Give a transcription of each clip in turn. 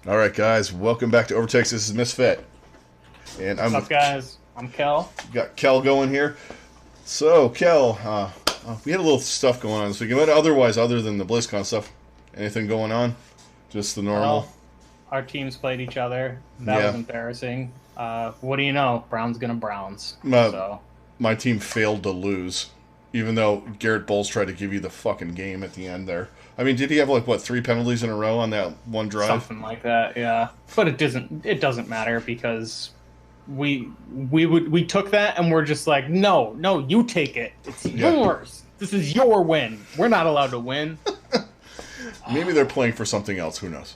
All right, guys, welcome back to Overtakes. This is Misfit, and What's up, guys? I'm Kel. got Kel going here. So, Kel, we had a little stuff going on this weekend. But otherwise, other than the BlizzCon stuff, anything going on? Just the normal. Well, our teams played each other. That Yeah. was embarrassing. What do you know? Brown's gonna Browns. My, So my team failed to lose, even though Garrett Bowles tried to give you the fucking game at the end there. I mean, did he have like what 3 penalties in a row on that one drive? something like that, yeah. But it doesn't matter because we took that and we're just like, no, you take it. It's Yeah. yours. This is your win. We're not allowed to win. Maybe they're playing for something else. Who knows?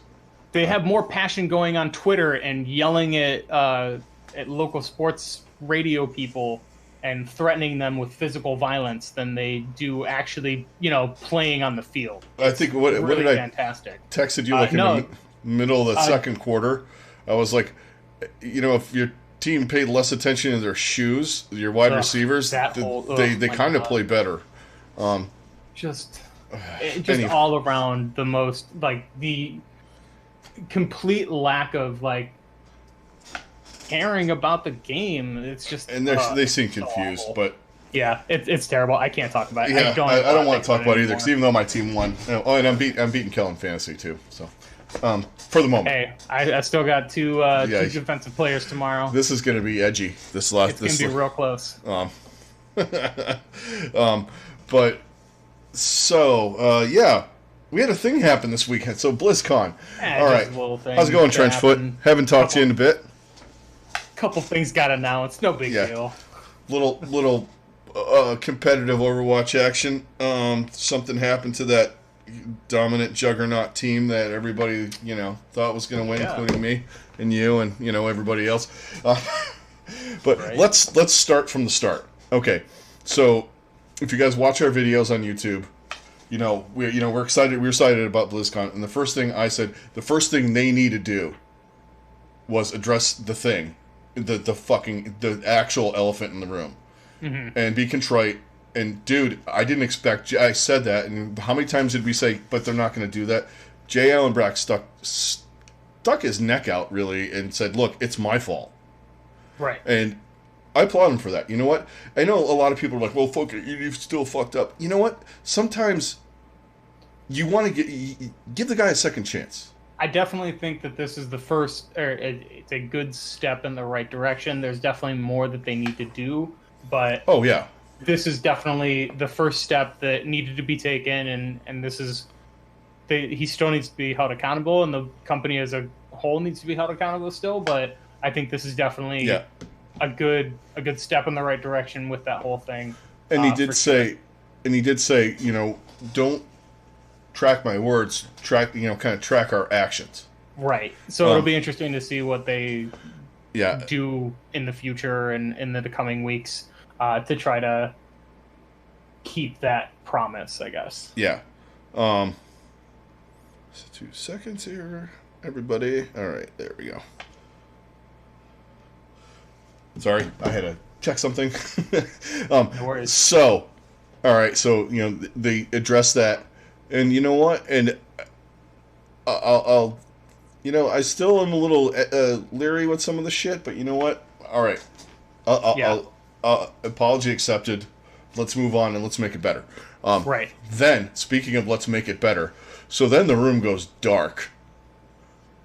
They have more passion going on Twitter and yelling at local sports radio people and threatening them with physical violence than they do actually, playing on the field. I think what Really did I fantastic. texted you like no. in the middle of the second quarter? I was like, if your team paid less attention to their shoes, your wide Ugh, receivers, that they whole- they, oh they my kind of God. play better. Just Anyway. all around the most, like, the complete lack of, like, caring about the game. It's just And they seem so confused, awful. but Yeah, it's terrible. I can't talk about it. yeah, I don't want to talk about it either. anymore. Because even though my team won, oh, and I'm beating Kellen fantasy too. So, for the moment, Hey, I still got two Yeah. defensive players tomorrow. this is going to be edgy. It's going to be real close. But so yeah, we had a thing happen this weekend. So BlizzCon. Yeah, All just right, a little thing how's it going, that Trenchfoot? happened. Haven't talked to you in a bit. Couple things got announced. No big Yeah. deal. Little competitive Overwatch action. Something happened to that dominant juggernaut team that everybody thought was going to win, Yeah. including me and you and everybody else. But Right. let's start from the start. Okay, so if you guys watch our videos on YouTube, we're excited. We're excited about BlizzCon, and the first thing I said, the first thing they need to do was address the thing, the actual elephant in the room, and be contrite. And dude, I didn't expect. I said that, and how many times did we say? But they're not going to do that. Jay Allen Brack stuck his neck out really, and said, "Look, it's my fault." Right. And I applaud him for that. You know what? I know a lot of people are like, "Well, fuck it, you've still fucked up." You know what? Sometimes you want to give the guy a second chance. I definitely think that this is the first, or it's a good step in the right direction. There's definitely more that they need to do, but Oh yeah, this is definitely the first step that needed to be taken, and this is he still needs to be held accountable, and the company as a whole needs to be held accountable still. But I think this is definitely yeah. a good step in the right direction with that whole thing. And he for did sure. say, don't track my words. Kind of track our actions. Right. So it'll be interesting to see what they Yeah, do in the future and in the coming weeks to try to keep that promise, I guess. yeah. 2 seconds here, everybody. All right, there we go. Sorry, I had to check something. No worries. So, all right, so they address that, and you know what? And I'll I still am a little leery with some of the shit, but you know what? All right, Yeah. apology accepted. Let's move on and let's make it better. Right. Then, speaking of let's make it better, so then the room goes dark.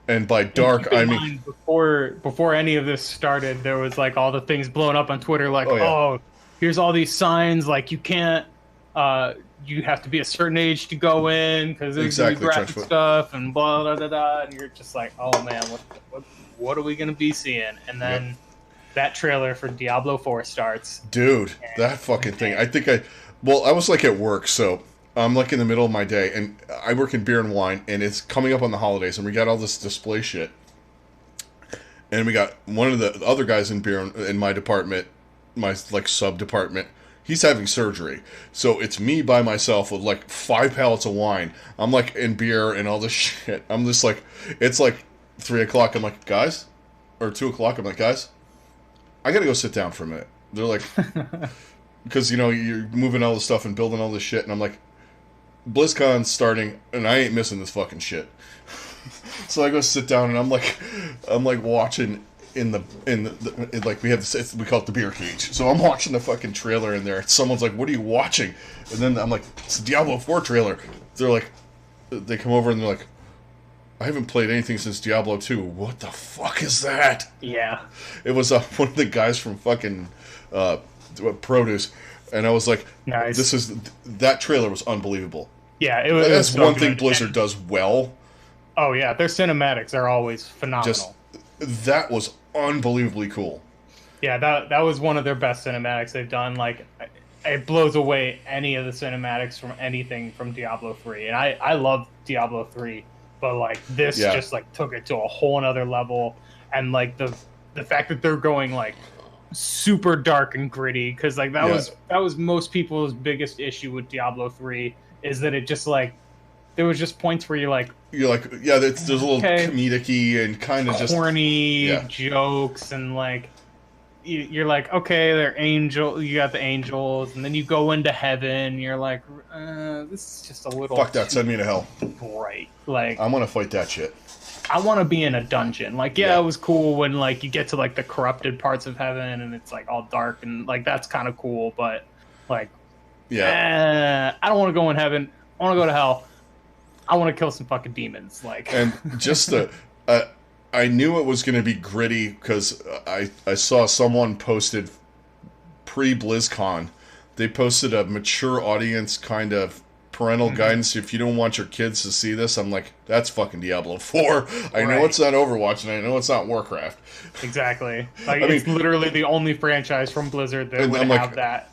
And by dark, Keep in I mean... mind, before any of this started, there was like all the things blowing up on Twitter, like, Oh, yeah. oh, here's all these signs, like you can't, you have to be a certain age to go in because there's gonna be Exactly, graphic Trenchfoot. stuff and blah blah blah blah, and you're just like, oh man, what are we gonna be seeing? And then that trailer for Diablo 4 starts. Dude, that fucking thing. I was like at work, so I'm like in the middle of my day, and I work in beer and wine, and it's coming up on the holidays, and we got all this display shit. And we got one of the other guys in beer in my department, my like sub department. He's having surgery, so it's me by myself with like 5 pallets of wine. I'm like in beer and all this shit. I'm just like, it's like 3 o'clock. I'm like, guys, or 2 o'clock. I'm like, guys, I gotta go sit down for a minute. They're like, because you're moving all this stuff and building all this shit, and I'm like, BlizzCon's starting, and I ain't missing this fucking shit. So I go sit down and I'm like watching like we have this, we call it the beer cage. So I'm watching the fucking trailer in there. Someone's like, "What are you watching?" And then I'm like, "It's the Diablo 4 trailer." They're like, they come over and they're like, "I haven't played anything since Diablo 2. What the fuck is that?" Yeah. It was one of the guys from fucking Produce, and I was like, Nice. That trailer was unbelievable. Yeah, it was. That's So one good. thing Blizzard does well. Oh yeah, their cinematics are always phenomenal. That was unbelievably cool. Yeah, that was one of their best cinematics they've done. Like, it blows away any of the cinematics from anything from Diablo 3. And I love Diablo 3, but like this just like took it to a whole another level. And like the fact that they're going like super dark and gritty, because like that was most people's biggest issue with Diablo 3, is that it just like there was just points where you're like, there's a little comedic-y and kind of just corny jokes, and like you're like, okay, you got the angels, and then you go into heaven, you're like, this is just a little fuck that, send me to hell. Bright. Like, I want to fight that shit. I want to be in a dungeon. Like, it was cool when like you get to like the corrupted parts of heaven and it's like all dark, and like that's kind of cool, but like, I don't want to go in heaven. I want to go to hell. I want to kill some fucking demons. Like, and just I knew it was going to be gritty because I saw someone posted pre-BlizzCon. They posted a mature audience kind of parental guidance. If you don't want your kids to see this, I'm like, that's fucking Diablo 4. I know it's not Overwatch, and I know it's not Warcraft. Exactly. Like, it's literally the only franchise from Blizzard that would have that.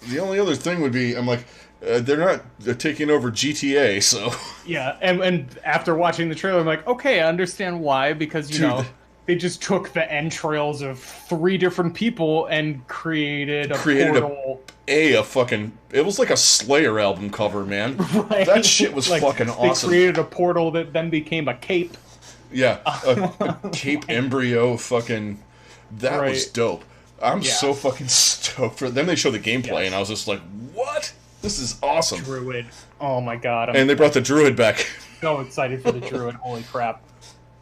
The only other thing would be, I'm like, they're not taking over GTA, so... Yeah, and after watching the trailer, I'm like, okay, I understand why, because, you know, they just took the entrails of 3 different people and created a portal. A fucking... It was like a Slayer album cover, man. Right? That shit was like, fucking awesome. They created a portal that then became a cape. Yeah, a cape embryo fucking... That was dope. I'm so fucking stoked for it. Then they showed the gameplay, and I was just like, what? This is awesome. Druid. Oh my god. And they brought the Druid back. So excited for the Druid. Holy crap.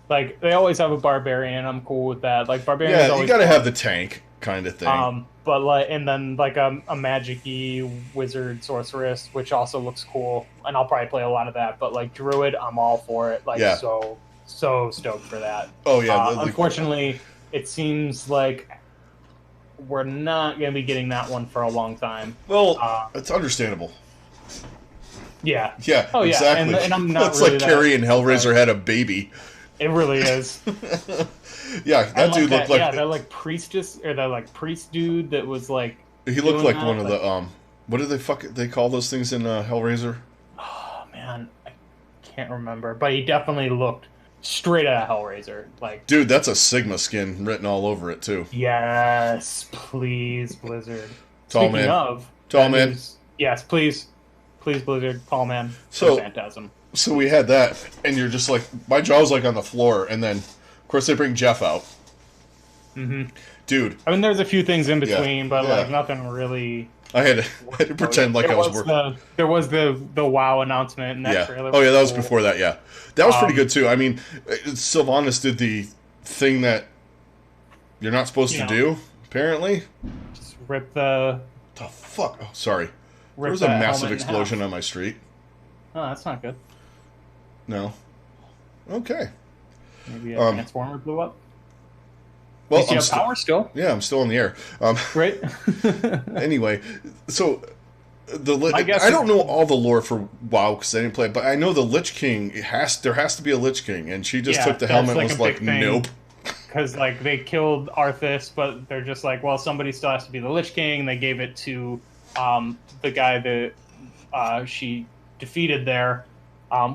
Like, they always have a Barbarian. I'm cool with that. Like, Barbarian's always... you gotta have the tank kind of thing. But, like, and then, like, a magic-y wizard sorceress, which also looks cool. And I'll probably play a lot of that. But, like, Druid, I'm all for it. Like, so stoked for that. Oh, yeah. Unfortunately, it seems like we're not going to be getting that one for a long time. Well, it's understandable. Yeah. Yeah, oh, yeah. Exactly. And I'm not it's really like Carrie and Hellraiser had a baby. It really is. Yeah, that dude looked like... Yeah, that, like, priestess, or that, like, priest dude that was, like... He looked like one of the, what do they call those things in Hellraiser? Oh, man. I can't remember. But he definitely looked straight out of Hellraiser. Like, dude, that's a Sigma skin written all over it, too. Yes, please, Blizzard. Tall Speaking man. of... Tall man. Yes, please. Please, Blizzard. Tall man. So, Phantasm. So we had that, and you're just like... My jaw was, like, on the floor, and then... Of course, they bring Jeff out. Mm-hmm. Dude. I mean, there's a few things in between, but, like, nothing really... I had to pretend like I was working. There was the WoW announcement in that trailer. Oh, yeah, that was before that, yeah. That was pretty good, too. I mean, Sylvanas did the thing that you're not supposed to do, apparently. Just rip the... The fuck? Oh, sorry. There was a massive explosion on my street. Oh, that's not good. No. Okay. Maybe a transformer blew up? Well, you have power still? Yeah, I'm still in the air. Right. Anyway, so I don't know all the lore for WoW because I didn't play it, but I know the Lich King there has to be a Lich King, and she just took the helmet and was like, nope. Because like they killed Arthas, but they're just like, well, somebody still has to be the Lich King. They gave it to the guy that she defeated there,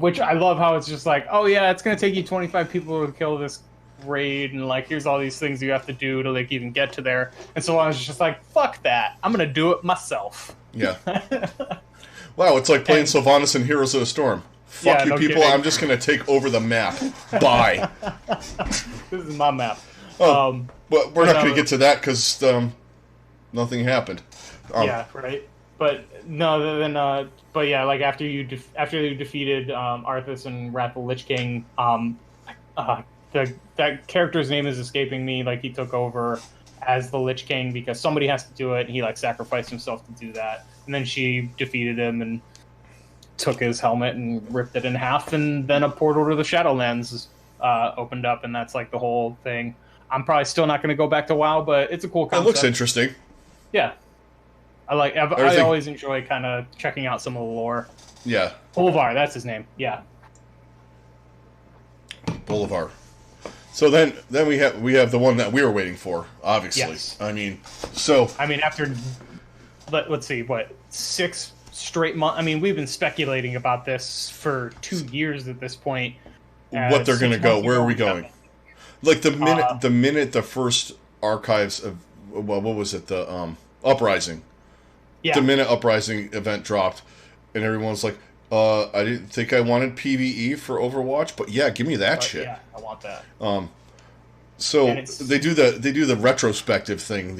which I love how it's just like, oh yeah, it's gonna take you 25 people to kill this raid, and like here's all these things you have to do to like even get to there. And so I was just like, fuck that, I'm gonna do it myself. Yeah. Wow, it's like playing Sylvanas in Heroes of the Storm. Fuck you people, kidding. I'm just gonna take over the map. Bye. This is my map. But we're not gonna get to that because nothing happened. Yeah, right. But no, then but yeah, like after you defeated Arthas and Wrath of the Lich King, uh, that character's name is escaping me. Like he took over as the Lich King because somebody has to do it. And he like sacrificed himself to do that, and then she defeated him and took his helmet and ripped it in half, and then a portal to the Shadowlands opened up, and that's like the whole thing. I'm probably still not going to go back to WoW, but it's a cool concept. It looks interesting. Yeah. I always enjoy kind of checking out some of the lore. Yeah. Bolvar, that's his name. Yeah. Bolivar. So then we have the one that we were waiting for, obviously. Yes. I mean, after let's see, what, 6 straight months. I mean, we've been speculating about this for 2 years at this point. What they're going to go? Where are we going? Like the minute the first archives of what was it, the Uprising. Yeah. The minute Uprising event dropped, and everyone's like, I didn't think I wanted PvE for Overwatch, but yeah, give me that shit. Yeah, I want that. So they do the retrospective thing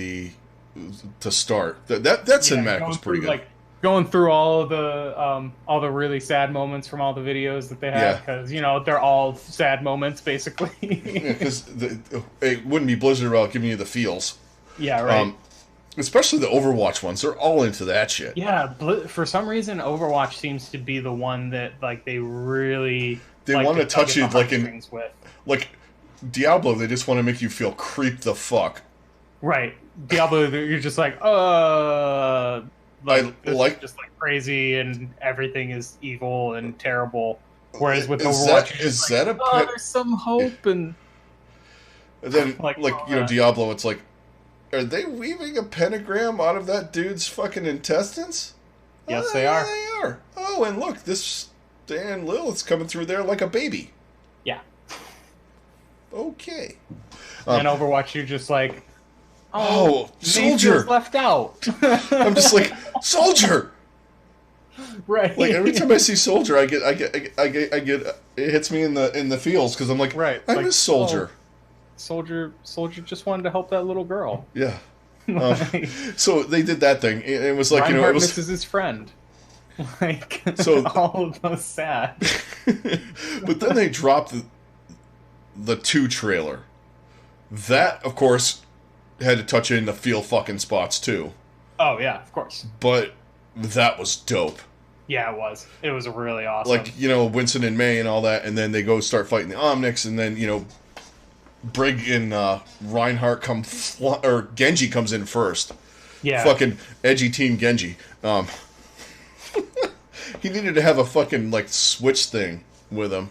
to start. That cinematic was pretty good. Like going through all the really sad moments from all the videos that they had, because they're all sad moments basically. Yeah, because it wouldn't be Blizzard without giving you the feels. Yeah, right. Especially the Overwatch ones, they're all into that shit. Yeah, for some reason, Overwatch seems to be the one that like they really want to touch you like Diablo. They just want to make you feel creeped the fuck. Right, Diablo. You're just like, just like crazy, and everything is evil and terrible. Whereas with Overwatch, there's some hope, and then Diablo, it's like, are they weaving a pentagram out of that dude's fucking intestines? Yes, they are. They are. Oh, and look, this Dan Lilith's coming through there like a baby. Yeah. Okay. And Overwatch, you're just like, Soldier left out. I'm just like, Soldier. Right. Like every time I see Soldier, I get it hits me in the feels because I'm like, right. I miss Soldier. Soldier just wanted to help that little girl. Yeah. So they did that thing. It was like, Reinhardt misses his friend. Like, so all of those sad. But then they dropped the 2 trailer. That, of course, had to touch in the feel fucking spots too. Oh yeah, of course. But that was dope. Yeah, it was. It was really awesome. Like, Winston and May and all that, and then they go start fighting the Omnics, and then, Brig and Reinhardt or Genji comes in first. Yeah. Fucking edgy team Genji. He needed to have a fucking like switch thing with him.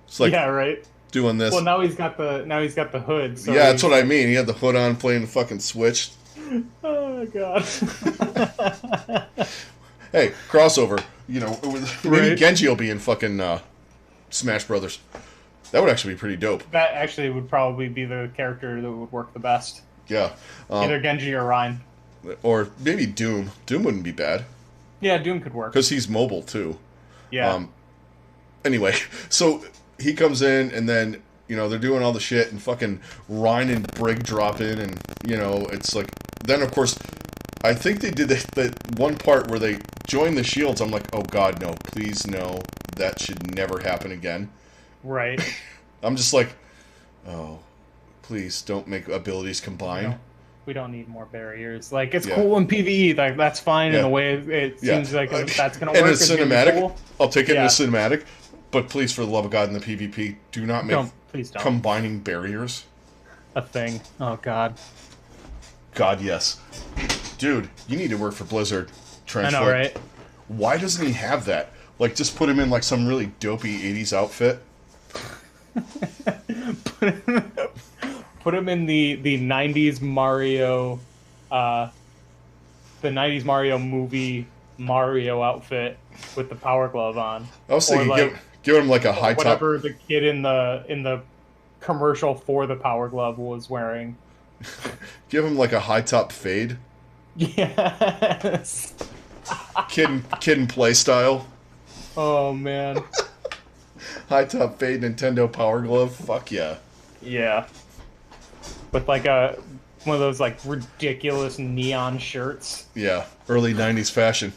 It's like, yeah, right. Doing this. Well, now he's got the hood. So yeah, that's what I mean. He had the hood on, playing the fucking Switch. Oh god. Hey, crossover. Maybe Genji will be in fucking Smash Brothers. That would actually be pretty dope. That actually would probably be the character that would work the best. Yeah. Either Genji or Rein. Or maybe Doom. Doom wouldn't be bad. Yeah, Doom could work. Because he's mobile, too. Yeah. Anyway, so he comes in, and then, they're doing all the shit, and fucking Rein and Brig drop in, and, it's like... Then, of course, I think they did that one part where they join the shields. I'm like, oh god, no. Please, no. That should never happen again. Right. I'm just like, oh, please don't make abilities combine. We don't need more barriers. Like, it's cool in PvE. Like, that's fine in the way it seems like that's going to work. And it's cinematic. Cool. I'll take it in a cinematic. But please, for the love of God, in the PvP, do not make please don't. Combining barriers a thing. Oh, God. God, yes. Dude, you need to work for Blizzard. I know, right? Why doesn't he have that? Like, just put him in, like, some really dopey 80s outfit. Put him in the 90s Mario, the 90s Mario movie Mario outfit with the power glove on. I was thinking, give him like a high top. Whatever the kid in the commercial for the power glove was wearing. Give him like a high top fade. Yes. Kid and play style. Oh man. High top fade Nintendo Power Glove. Fuck yeah. Yeah. With like a one of those like ridiculous neon shirts. Yeah, early '90s fashion.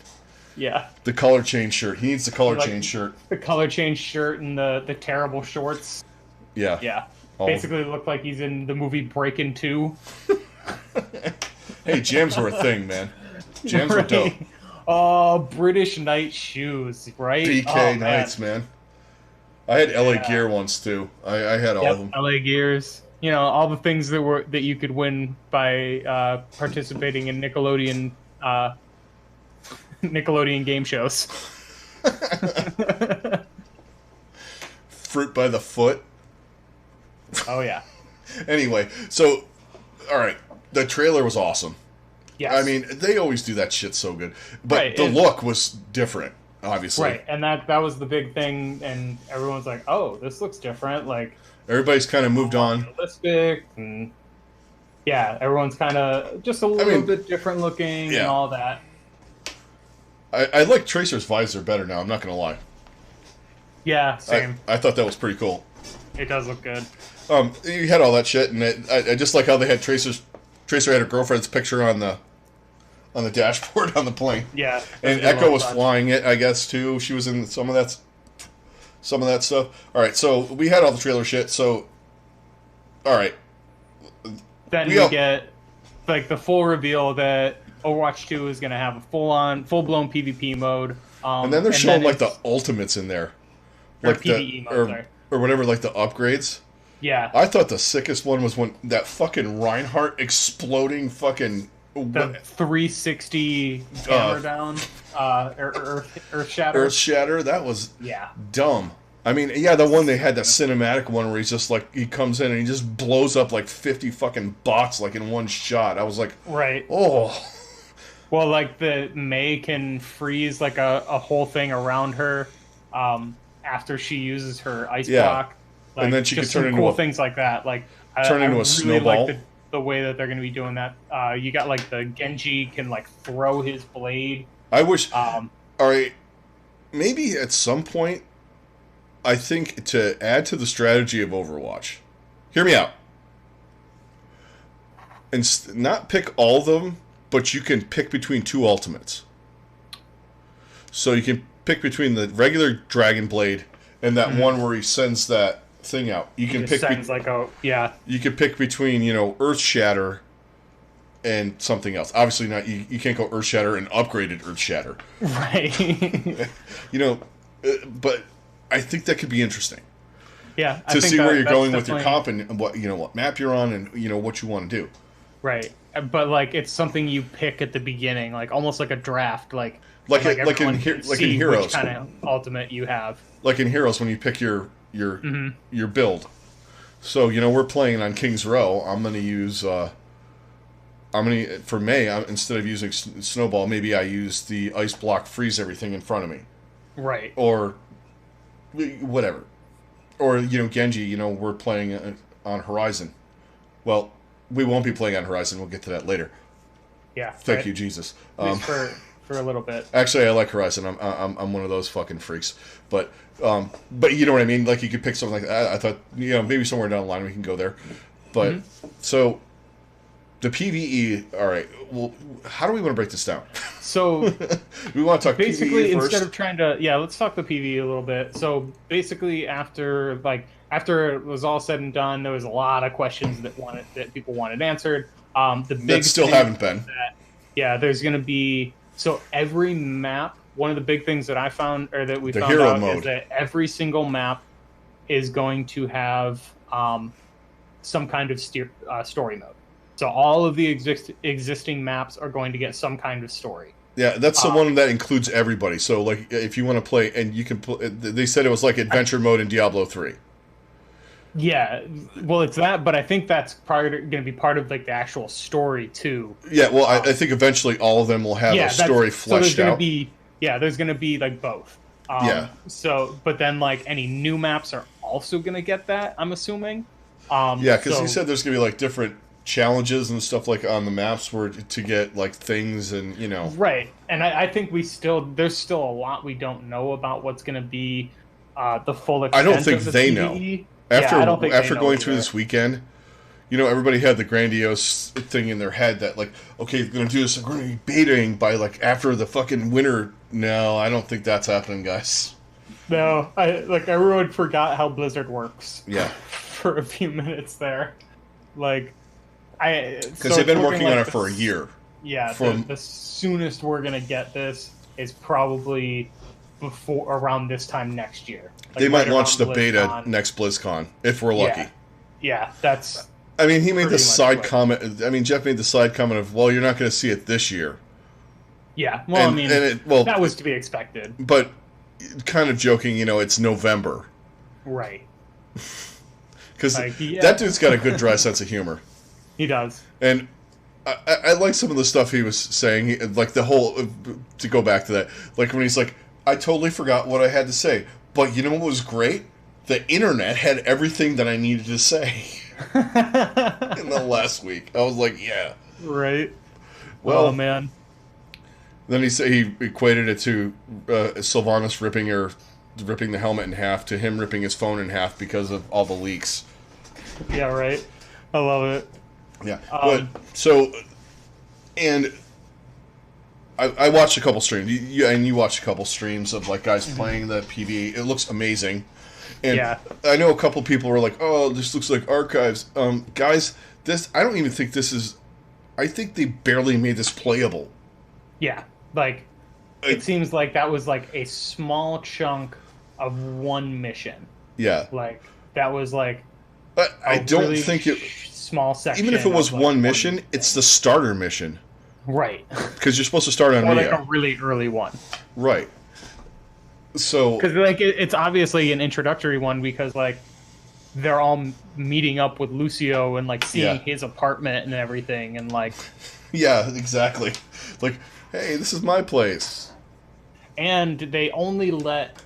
Yeah, The color change shirt. He needs the color change shirt. The color change shirt and the terrible shorts. Yeah. Yeah. All Basically looked like he's in the movie Breakin' 2. Hey, jams were a thing, man. Jams were dope. Oh, British Knight shoes, right? BK Knights, man. I had LA Gear once too. I had all of them. LA Gears. You know, all the things that you could win by participating in Nickelodeon game shows. Fruit by the foot. Oh yeah. Anyway, so all right, the trailer was awesome. Yes. I mean, they always do that shit so good, but right, the look was different, obviously. Right, and that was the big thing, and everyone's like, "Oh, this looks different." Like everybody's kind of moved on. Realistic, and yeah, everyone's kind of just a little bit different looking and all that. I like Tracer's visor better now. I'm not gonna lie. Yeah, same. I thought that was pretty cool. It does look good. You had all that shit, and I just like how they had Tracer had her girlfriend's picture on the dashboard on the plane. Yeah, and Echo was flying it, I guess too. She was in some of that stuff. All right, so we had all the trailer shit. So, all right, then we get like the full reveal that Overwatch 2 is going to have a full-blown PvP mode. And then they're showing like the ultimates in there, like PvE mode, or whatever, like the upgrades. Yeah, I thought the sickest one was when that fucking Reinhardt exploding fucking the 360 hammer down, Earth Shatter. Earth Shatter. That was dumb. I mean, yeah, the one they had, the cinematic one where he's just like, he comes in and he just blows up like 50 fucking bots like in one shot. I was like, right. Oh. Well, like the Mei can freeze like a whole thing around her after she uses her ice block. Like, and then she could turn into cool things like that. Like turn into a snowball. Like the way that they're going to be doing that. You got like the Genji can like throw his blade. I wish. All right, maybe at some point, I think to add to the strategy of Overwatch. Hear me out. And not pick all of them, but you can pick between two ultimates. So you can pick between the regular Dragon Blade and that one where he sends that thing out. You can pick You can pick between, Earth Shatter and something else. Obviously not you can't go Earth Shatter and upgraded Earth Shatter. Right. But I think that could be interesting. Yeah. To see where you're going with your comp and what map you're on and what you want to do. Right. But like it's something you pick at the beginning, like almost like a draft, like in Heroes, which kind of ultimate you have. Like in Heroes, when you pick your build. So we're playing on King's Row. I'm gonna use for Mei, instead of using Snowball, maybe I use the ice block, freeze everything in front of me. Right. Or whatever. Or Genji. We're playing on Horizon. Well, we won't be playing on Horizon. We'll get to that later. Yeah. Thank you, Jesus. At least for a little bit. Actually, I like Horizon. I'm one of those fucking freaks. But you know what I mean. Like you could pick something like that. I thought maybe somewhere down the line we can go there. But so the PVE. All right. Well, how do we want to break this down? So we want to talk basically PvE first? Instead of trying to let's talk the PvE a little bit. So basically after it was all said and done, there was a lot of questions that people wanted answered. The big that still haven't been. There's going to be every map. One of the big things that I found that we found hero out mode. is that every single map is going to have some kind of story mode. So all of the existing maps are going to get some kind of story. Yeah, that's the one that includes everybody. So like if you want to play, and you can they said it was like adventure mode in Diablo 3. Yeah, well, it's that, but I think that's probably going to be part of like the actual story too. Yeah, well, I think eventually all of them will have a story fleshed out. There's going to be like both. So, but then like any new maps are also going to get that, I'm assuming. Because he said there's going to be like different challenges and stuff like on the maps where to get like things and Right, and I think there's still a lot we don't know about what's going to be the full extent. I don't think of the they PvE. know. After I don't think after they know going either. through this weekend, You know, everybody had the grandiose thing in their head that, like, okay, they're going to do this, we're going to be betaing by, like, after the fucking winter. No, I don't think that's happening, guys. No, everyone forgot how Blizzard works. Yeah. For a few minutes there. Like, because they've been working on it for a year. Yeah, the soonest we're going to get this is probably around this time next year. Like, they might launch the beta next BlizzCon, if we're lucky. Yeah, that's... I mean, he made the side comment. I mean, Jeff made the side comment of, well, you're not going to see it this year. Yeah, well, that was to be expected. But kind of joking, you know, it's November. Right. Because that dude's got a good dry sense of humor. He does. And I like some of the stuff he was saying, like the whole, to go back to that, like when he's like, I totally forgot what I had to say. But you know what was great? The internet had everything that I needed to say. In the last week. I was like, yeah. Right. Well, oh, man. Then he equated it to Sylvanas ripping the helmet in half to him ripping his phone in half because of all the leaks. Yeah, right. I love it. Yeah. And I watched a couple streams. You watched a couple streams of like guys playing the PvE. It looks amazing. And I know a couple people were like, "Oh, this looks like archives." Guys, I don't even think this is. I think they barely made this playable. Yeah, like it seems like that was like a small chunk of one mission. Yeah, like that was like. But I don't really think it small section. Even if it was one mission, it's the starter mission. Right. Because you're supposed to start on or like a really early one. Right. So because like it's obviously an introductory one because like they're all meeting up with Lucio and like seeing his apartment and everything and like yeah, exactly. Like, hey, this is my place. And they only let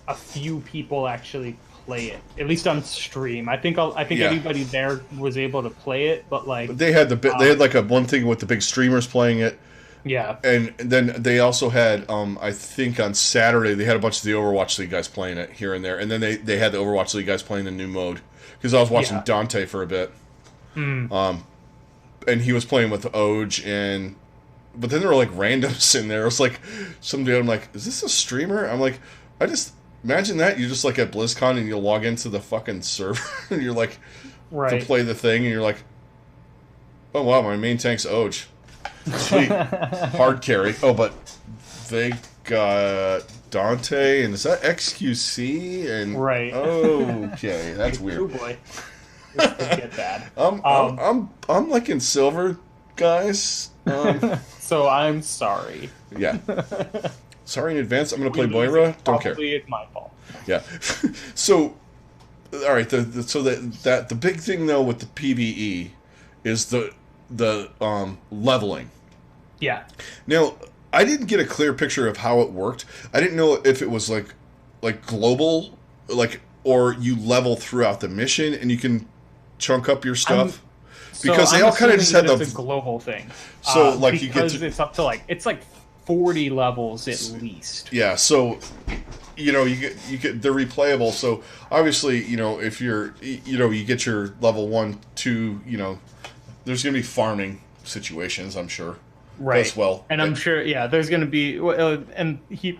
a few people actually play it, at least on stream. I think everybody there was able to play it, but like they had they had like a one thing with the big streamers playing it. Yeah. And then they also had, I think on Saturday, they had a bunch of the Overwatch League guys playing it here and there. And then they had the Overwatch League guys playing the new mode. Because I was watching Dante for a bit. And he was playing with Oj. But then there were like randoms in there. It was like, some dude, I'm like, is this a streamer? I'm like, imagine that. You're just like at BlizzCon and you log into the fucking server. And you're like, to play the thing. And you're like, oh wow, my main tank's Oj. Sweet. Hard carry. Oh, but they got Dante, and is that XQC? And right. Okay, that's weird. Oh boy. Get that. I'm like in silver, guys. So I'm sorry. Yeah. Sorry in advance. I'm gonna play Moira. Don't care. Probably it's my fault. Yeah. So, all right. The big thing though with the PvE is the leveling. Yeah. Now, I didn't get a clear picture of how it worked. I didn't know if it was like global, like, or you level throughout the mission and you can chunk up your stuff. Because they all kind of just had the global thing. So like you get it's up to it's like 40 levels at least. Yeah. So you get they're replayable. So obviously if you're you get your level 1, 2 there's going to be farming situations, I'm sure. Right. As well. And I'm sure, there's going to be... and he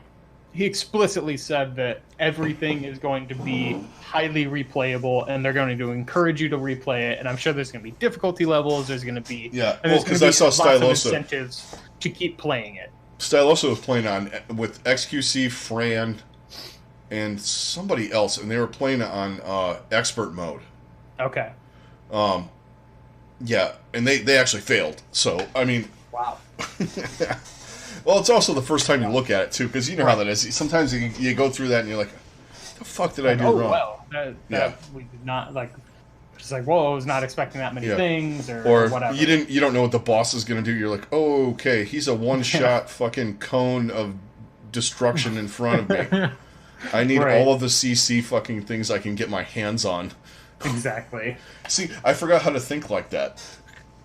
explicitly said that everything is going to be highly replayable, and they're going to encourage you to replay it, and I'm sure there's going to be difficulty levels, there's going to be... Yeah, because I saw Stylosa... incentives to keep playing it. Stylosa was playing with XQC, Fran, and somebody else, and they were playing it on expert mode. Okay. Yeah, and they actually failed. So, I mean... Wow. Well, it's also the first time you look at it, too, because you know how that is. Sometimes you go through that and you're like, the fuck did I do wrong? Well, that we did not, just like, whoa, I was not expecting that many things, or whatever. You don't know what the boss is going to do. You're like, oh, okay, he's a one-shot fucking cone of destruction in front of me. I need all of the CC fucking things I can get my hands on. Exactly. See, I forgot how to think like that.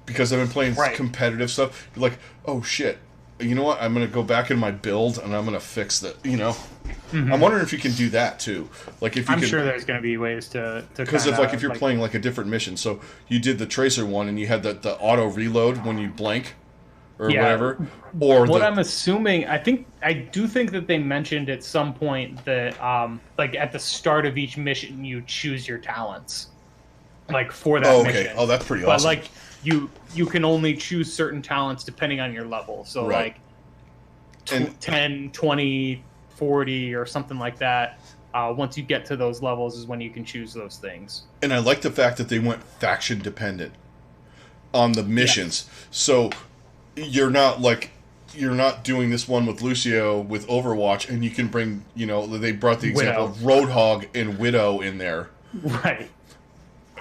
Because I've been playing competitive stuff. You're like, oh shit, you know what? I'm going to go back in my build and I'm going to fix that. You know, Mm-hmm. I'm wondering if you can do that too. Like if you I'm can, sure there's going to be ways to because kinda, if you're playing like a different mission, so you did the tracer one and you had the auto reload when you blank or yeah. whatever, or What the I'm assuming, I do think that they mentioned at some point that like at the start of each mission you choose your talents, like for that oh okay, mission. oh that's pretty But awesome. like you can only choose certain talents depending on your level. So Right. like And 10, 20, 40 or something like that. Once you get to those levels is when you can choose those things. I like the fact that they went faction dependent on the missions. Yes. So you're not doing this one with Lucio with Overwatch, and you can bring, you know, they brought the example of Roadhog and Widow in there. Right.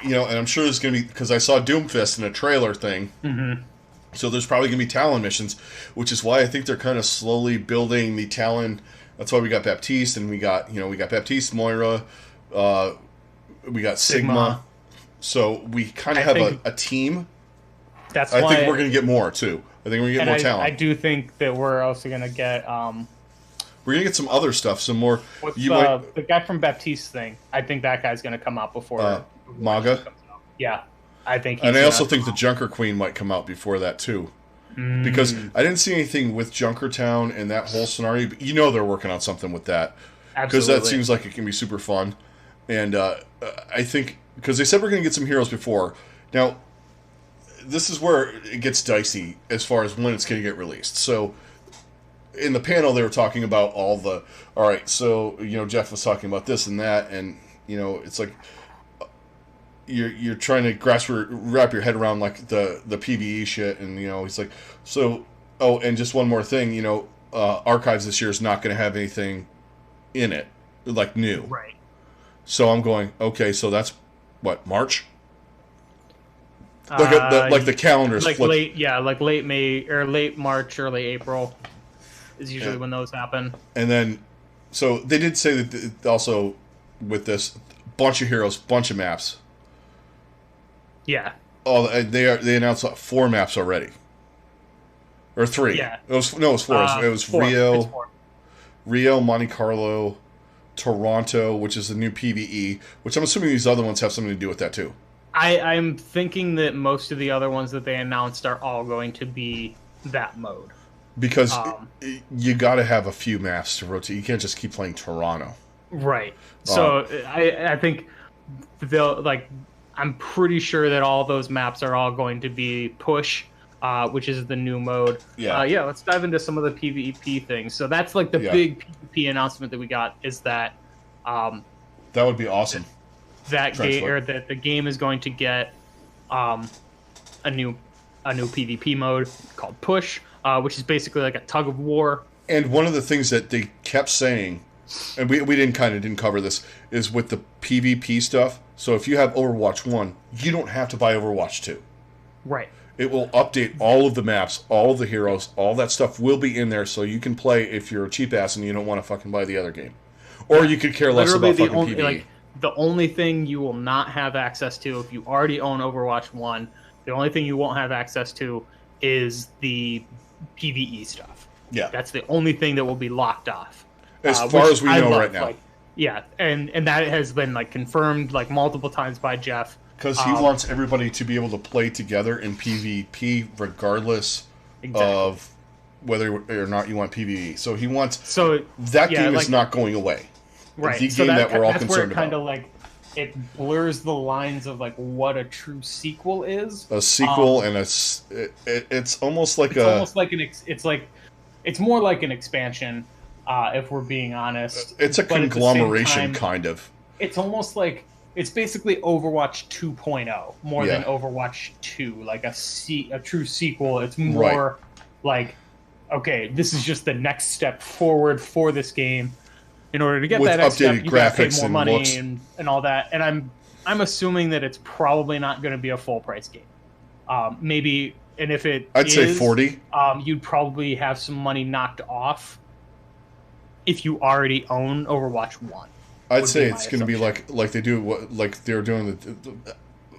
You know, and I'm sure there's going to be, because I saw Doomfist in a trailer thing, Mm-hmm. so there's probably going to be Talon missions, which is why I think they're kind of slowly building the Talon. That's why we got Baptiste, and we got Baptiste, Moira, we got Sigma. So we kind of have a team. That's I why think we're going to get more, too. I think we're going to get more talent. I do think that we're also going to get We're going to get some other stuff, some more. what's You might, the guy from Baptiste thing. I think that guy's going to come out before Maga. Yeah, I think. He's And I also gonna think the Junker Queen might come out before that, too. Because I didn't see anything with Junkertown and that whole scenario. But you know they're working on something with that. Because that seems like it can be super fun. And I think, because they said we're going to get some heroes before. Now, this is where it gets dicey as far as when it's going to get released. So, in the panel, they were talking about all right, so, you know, Jeff was talking about this and that, and, you know, it's like, you're trying to wrap your head around, like, the PvE shit, and, you know, he's like, so, oh, and just one more thing, you know, Archives this year is not going to have anything in it, like, new. right. So I'm going, okay, so that's, what, March? Like the calendar's like flipped. like late May or late March, early April is usually when those happen. And then, so they did say that also with this, bunch of heroes, bunch of maps. Yeah. Oh, they announced 4 maps already, or 3. Yeah. It was 4. It was 4. Rio, Monte Carlo, Toronto, which is the new PvE. Which I'm assuming these other ones have something to do with that too. I'm thinking that most of the other ones that they announced are all going to be that mode. Because you got to have a few maps to rotate. You can't just keep playing Toronto. Right. So I think they'll I'm pretty sure that all those maps are all going to be push, which is the new mode. Yeah. Let's dive into some of the PvP things. So that's like the big PvP announcement that we got is that that would be awesome. That game or that the game is going to get a new PvP mode called Push, which is basically like a tug of war. And one of the things that they kept saying, and we didn't cover this, is with the PvP stuff. So if you have Overwatch 1, you don't have to buy Overwatch 2. Right. It will update all of the maps, all of the heroes, all that stuff will be in there, so you can play if you're a cheap ass and you don't want to fucking buy the other game, or you could care less about fucking PvE. The only thing you will not have access to if you already own Overwatch 1, the only thing you won't have access to is the PvE stuff. Yeah. That's the only thing that will be locked off. As far as we know right now. And that has been confirmed multiple times by Jeff. Because he wants everybody to be able to play together in PvP regardless of whether or not you want PvE. So he wants that game is not going away. Right. The game that we're all concerned about. Kind of it blurs the lines of what a true sequel is. A sequel and it's almost like it's more like an expansion, if we're being honest. It's a conglomeration kind of. It's almost it's basically Overwatch 2.0 more than Overwatch 2, a true sequel. It's more okay, this is just the next step forward for this game. In order to get with that next step, you got to pay more money and all that. And I'm assuming that it's probably not going to be a full price game. Maybe, and if I'd say 40. You'd probably have some money knocked off if you already own Overwatch 1. I'd say it's going to be like they do like they're doing the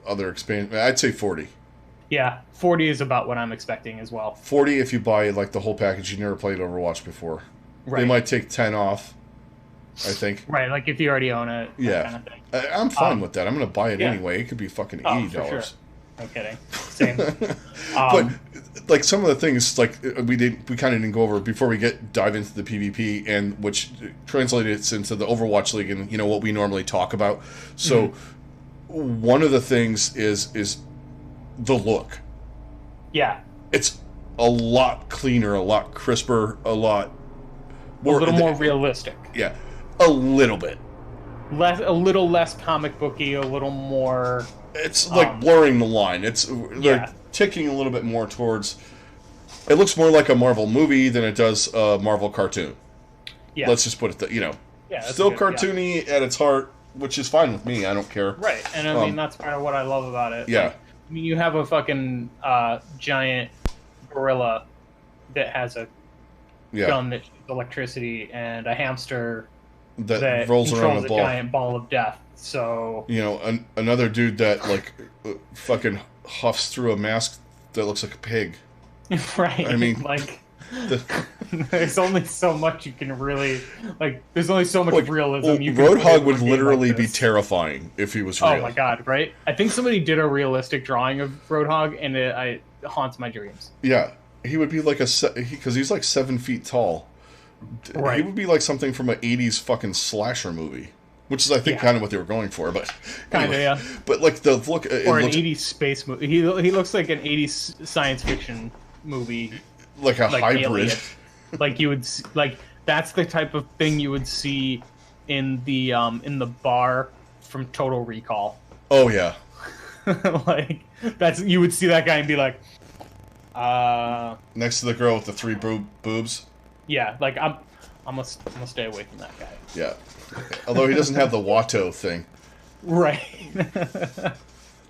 other expansion. I'd say 40. Yeah, 40 is about what I'm expecting as well. 40 if you buy like the whole package. You never played Overwatch before. They Right. might take 10 off. I think. Right, like if you already own it, that Yeah, kind of thing. I'm fine with that. I'm gonna buy it Yeah. anyway. It could be fucking Oh, for sure. $80. No kidding. Same. But like some of the things like we kind of didn't go over before we dive into the PvP, and which translates into the Overwatch League and what we normally talk about. So one of the things is the look. Yeah. It's a lot cleaner, a lot crisper, a lot more, A little more realistic. Yeah, a little bit. A little less comic booky, a little more. It's like blurring the line. They're ticking a little bit more towards. It looks more like a Marvel movie than it does a Marvel cartoon. Yeah. Let's just put it that still good, cartoony at its heart, which is fine with me. I don't care. Right, and I mean that's part of what I love about it. Yeah. Like, I mean, you have a fucking giant gorilla that has a gun that shoots electricity, and a hamster that rolls around controls a ball. Giant ball of death. So another dude that like fucking huffs through a mask that looks like a pig. Right. I mean, like there's only so much you can really There's only so much realism you can. Roadhog would literally be terrifying if he was real. Oh my god! Right? I think somebody did a realistic drawing of Roadhog, and it haunts my dreams. Yeah, he would be like because he's like 7 feet tall. Right. He would be like something from an 80s fucking slasher movie, which is I think kind of what they were going for. But kind of yeah. But like the look, or an 80s space movie. He looks like an 80s science fiction movie. Like a hybrid. Alien. Like you would that's the type of thing you would see in the bar from Total Recall. Oh yeah. You would see that guy and be like next to the girl with the 3 boobs. Yeah, like I'm gonna stay away from that guy. Yeah. Although he doesn't have the Watto thing. Right.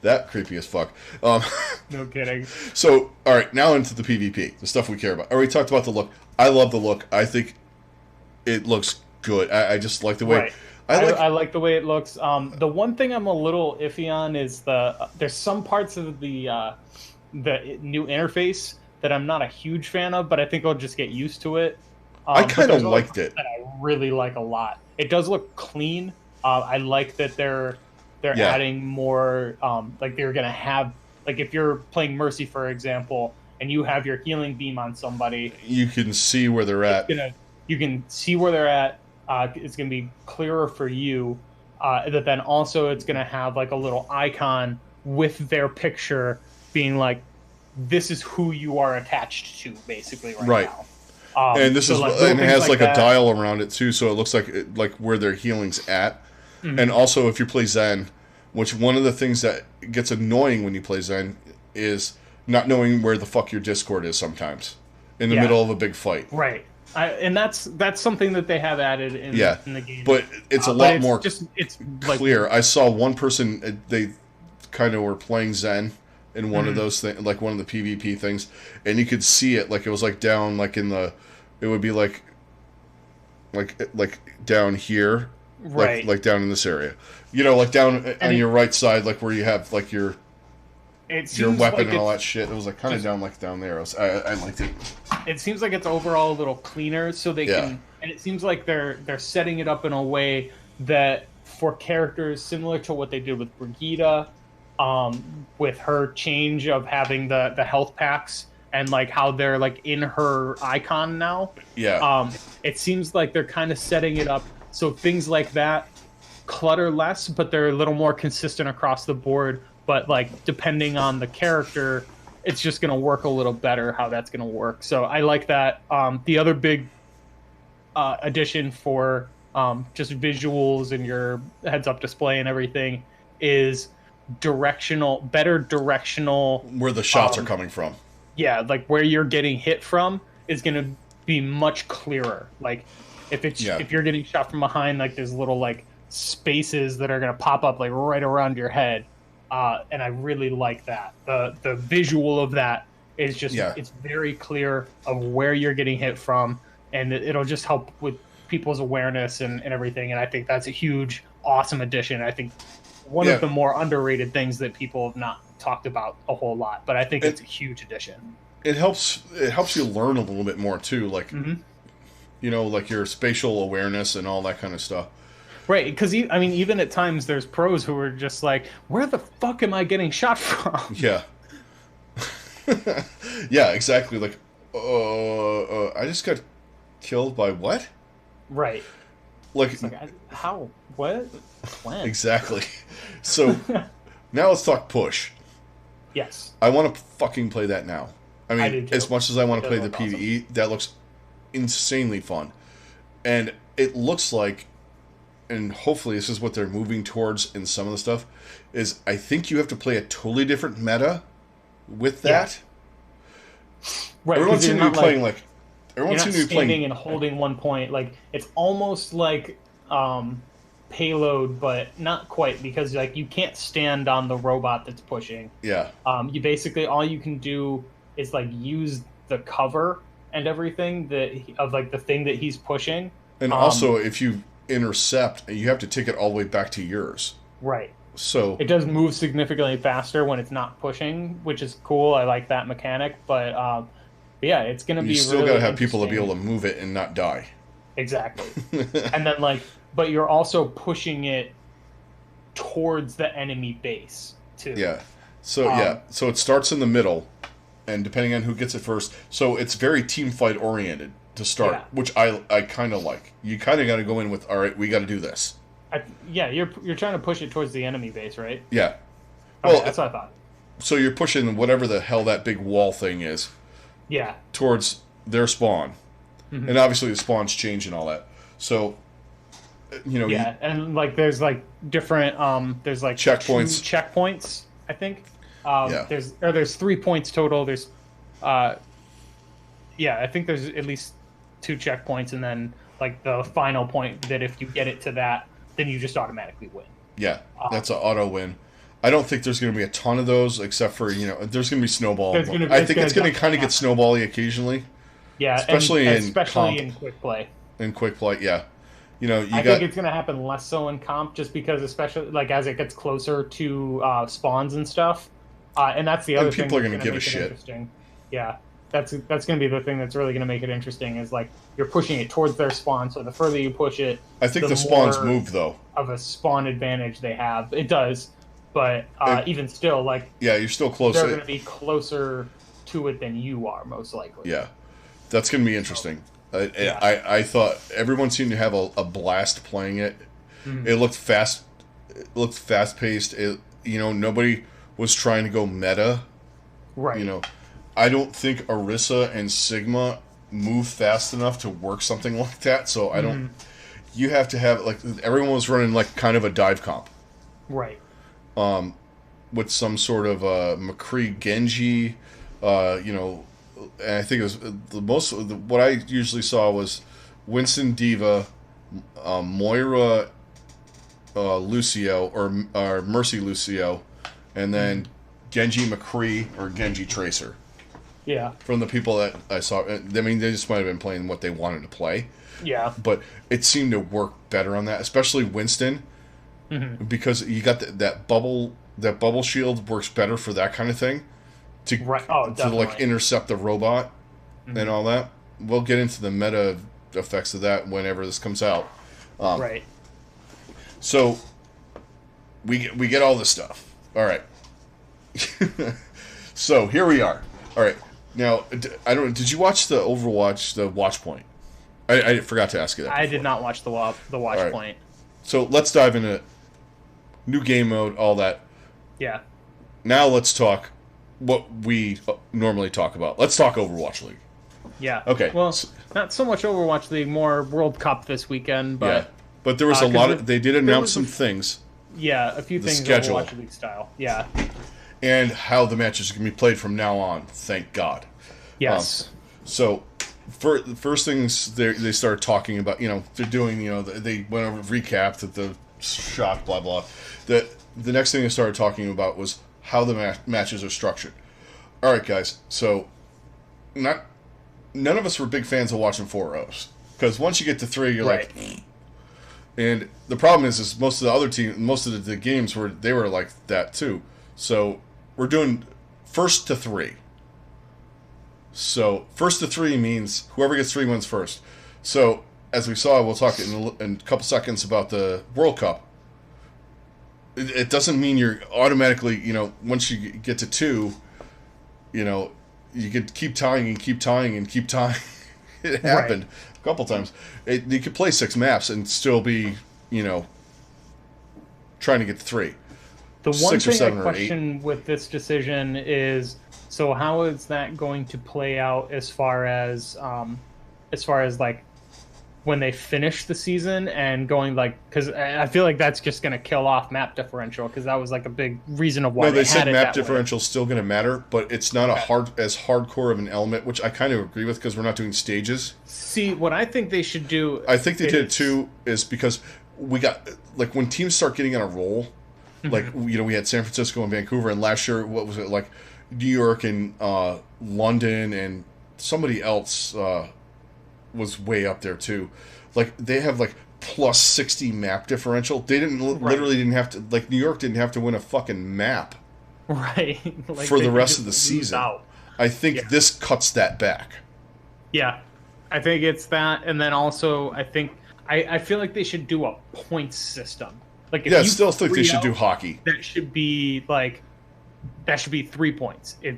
That creepy as fuck. No kidding. So, all right, now into the PvP, the stuff we care about. I already talked about the look. I love the look. I think it looks good. I just like the way. Right. I like the way it looks. The one thing I'm a little iffy on is there's some parts of the new interface that I'm not a huge fan of, but I think I'll just get used to it. I kind of liked it. That I really like a lot. It does look clean. I like that they're adding more. Like they're gonna have if you're playing Mercy, for example, and you have your healing beam on somebody, you can see where they're at. You can see where they're at. It's gonna be clearer for you. But then also it's gonna have like a little icon with their picture being like, this is who you are attached to, basically right now. And this and it has like a dial around it too, so it looks like where their healing's at. Mm-hmm. And also, if you play Zen, which one of the things that gets annoying when you play Zen is not knowing where the fuck your Discord is sometimes in the middle of a big fight. Right. And that's something that they have added in the game. But it's a lot more it's clear. I saw one person, they kind of were playing Zen in one of those things, like one of the PvP things, and you could see it, like it was like down, like in the, it would be like down here, right, like down in this area, like down on your right side, like where you have like your weapon and all that shit. It was like kind of down there. I liked it. It seems like it's overall a little cleaner, so they can, and it seems like they're setting it up in a way that for characters similar to what they did with Brigitte, with her change of having the health packs and like how they're like in her icon now. Yeah. It seems like they're kind of setting it up so things like that clutter less, but they're a little more consistent across the board. But like depending on the character, it's just going to work a little better how that's going to work. So I like that. The other big addition for just visuals and your heads-up display and everything is better directional. Where the shots are coming from. Yeah, like where you're getting hit from is going to be much clearer. Like if you're getting shot from behind, like there's little like spaces that are going to pop up like right around your head. And I really like that. The visual of that is just it's very clear of where you're getting hit from, and it'll just help with people's awareness and everything. And I think that's a huge, awesome addition. I think one of the more underrated things that people have not talked about a whole lot, but I think it's a huge addition. It helps you learn a little bit more too, like like your spatial awareness and all that kind of stuff. Right, because I mean, even at times there's pros who are just like, "Where the fuck am I getting shot from?" Yeah, yeah, exactly. Like, I just got killed by what? Right. Like, how? What? When? Exactly. So now let's talk push. Yes. I want to fucking play that now. I mean, as much as I want to play the PvE, awesome. that looks insanely fun. And it looks like, and hopefully this is what they're moving towards in some of the stuff, is I think you have to play a totally different meta with that. Yeah. Right. Everyone seems to be playing like... Everyone seems to be standing and holding one point. Like, it's almost like payload, but not quite, because like you can't stand on the robot that's pushing. Yeah. You basically, all you can do is like use the cover and everything of like the thing that he's pushing. And also, if you intercept, you have to take it all the way back to yours. Right. So it does move significantly faster when it's not pushing, which is cool. I like that mechanic, but yeah, it's going to be. You still really got to have people to be able to move it and not die. Exactly. And then but you're also pushing it towards the enemy base too. Yeah. So so it starts in the middle, and depending on who gets it first, so it's very team fight oriented to start, which I kind of like. You kind of got to go in with, all right, we got to do this. You're trying to push it towards the enemy base, right? Yeah. Okay, well, that's what I thought. So you're pushing whatever the hell that big wall thing is. Yeah. Towards their spawn, and obviously the spawns change and all that. So, Yeah, and like there's like different there's like checkpoints. Checkpoints, I think. There's 3 points total. There's I think there's at least 2 checkpoints, and then like the final point that if you get it to that, then you just automatically win. Yeah, that's an auto win. I don't think there's going to be a ton of those, except for there's going to be snowball. I think it's going to kind of get snowbally occasionally. Yeah, especially in quick play. In quick play, yeah. I think it's going to happen less so in comp, just because, especially like as it gets closer to spawns and stuff, and that's the other thing. People are going to give a shit. Yeah, that's going to be the thing that's really going to make it interesting. Is like you're pushing it towards their spawn, so the further you push it, I think the spawns move though. Of a spawn advantage they have, it does. But even still, like you're still close. They're going to be closer to it than you are, most likely. Yeah, that's going to be interesting. I thought everyone seemed to have a blast playing it. Mm-hmm. It looked fast. It looked fast paced. Nobody was trying to go meta. Right. I don't think Orisa and Sigma move fast enough to work something like that. So I don't. You have to have everyone was running like kind of a dive comp. Right. With some sort of McCree Genji, and I think it was what I usually saw was Winston Diva, Moira Lucio, or Mercy Lucio, and then Genji McCree or Genji Tracer. Yeah. From the people that I saw, I mean, they just might have been playing what they wanted to play. Yeah. But it seemed to work better on that, especially Winston. Mm-hmm. Because you got that bubble shield works better for that kind of thing to intercept the robot and all that. We'll get into the meta effects of that whenever this comes out. Right. So we get all this stuff. All right. So here we are. All right. Now did you watch the Overwatch, the watch point? I forgot to ask you that before. I did not watch the watch point. So let's dive into new game mode, all that. Yeah. Now let's talk what we normally talk about. Let's talk Overwatch League. Yeah. Okay. Well, not so much Overwatch League, more World Cup this weekend, but... Yeah. But there was a lot of... They did announce some things. Yeah, a few things schedule. Overwatch League style. Yeah. And how the matches are going to be played from now on, thank God. Yes. So... the first things they started talking about, they're doing, they went over recap that the shock, blah, blah. The next thing they started talking about was how the matches are structured. All right, guys. So, none of us were big fans of watching 4-0s. Because once you get to 3, you're like... And the problem is most of the other teams, most of the games, they were like that too. So, we're doing first to three. So first to three means whoever gets three wins first. So as we saw, we'll talk in a couple seconds about the World Cup. It doesn't mean you're automatically, once you get to two, you could keep tying and keep tying and keep tying. It happened a couple times. You could play 6 maps and still be, trying to get to 3. The one thing I question with this decision is, so how is that going to play out as far as like when they finish the season and going because I feel like that's just going to kill off map differential, because that was like a big reason of why they said map differential is still going to matter, but it's not as hardcore of an element, which I kind of agree with because we're not doing stages. See, what I think they should do, I think they did too, is because we got like when teams start getting on a roll, like we had San Francisco and Vancouver, and last year what was it like New York and London and somebody else was way up there too. Like they have like plus 60 map differential. They literally didn't have to, like New York didn't have to win a fucking map like for the rest of the season. I think this cuts that back. Yeah, I think it's that, and then also I think I feel like they should do a points system. Like I still think they should do hockey. That should be 3 points. I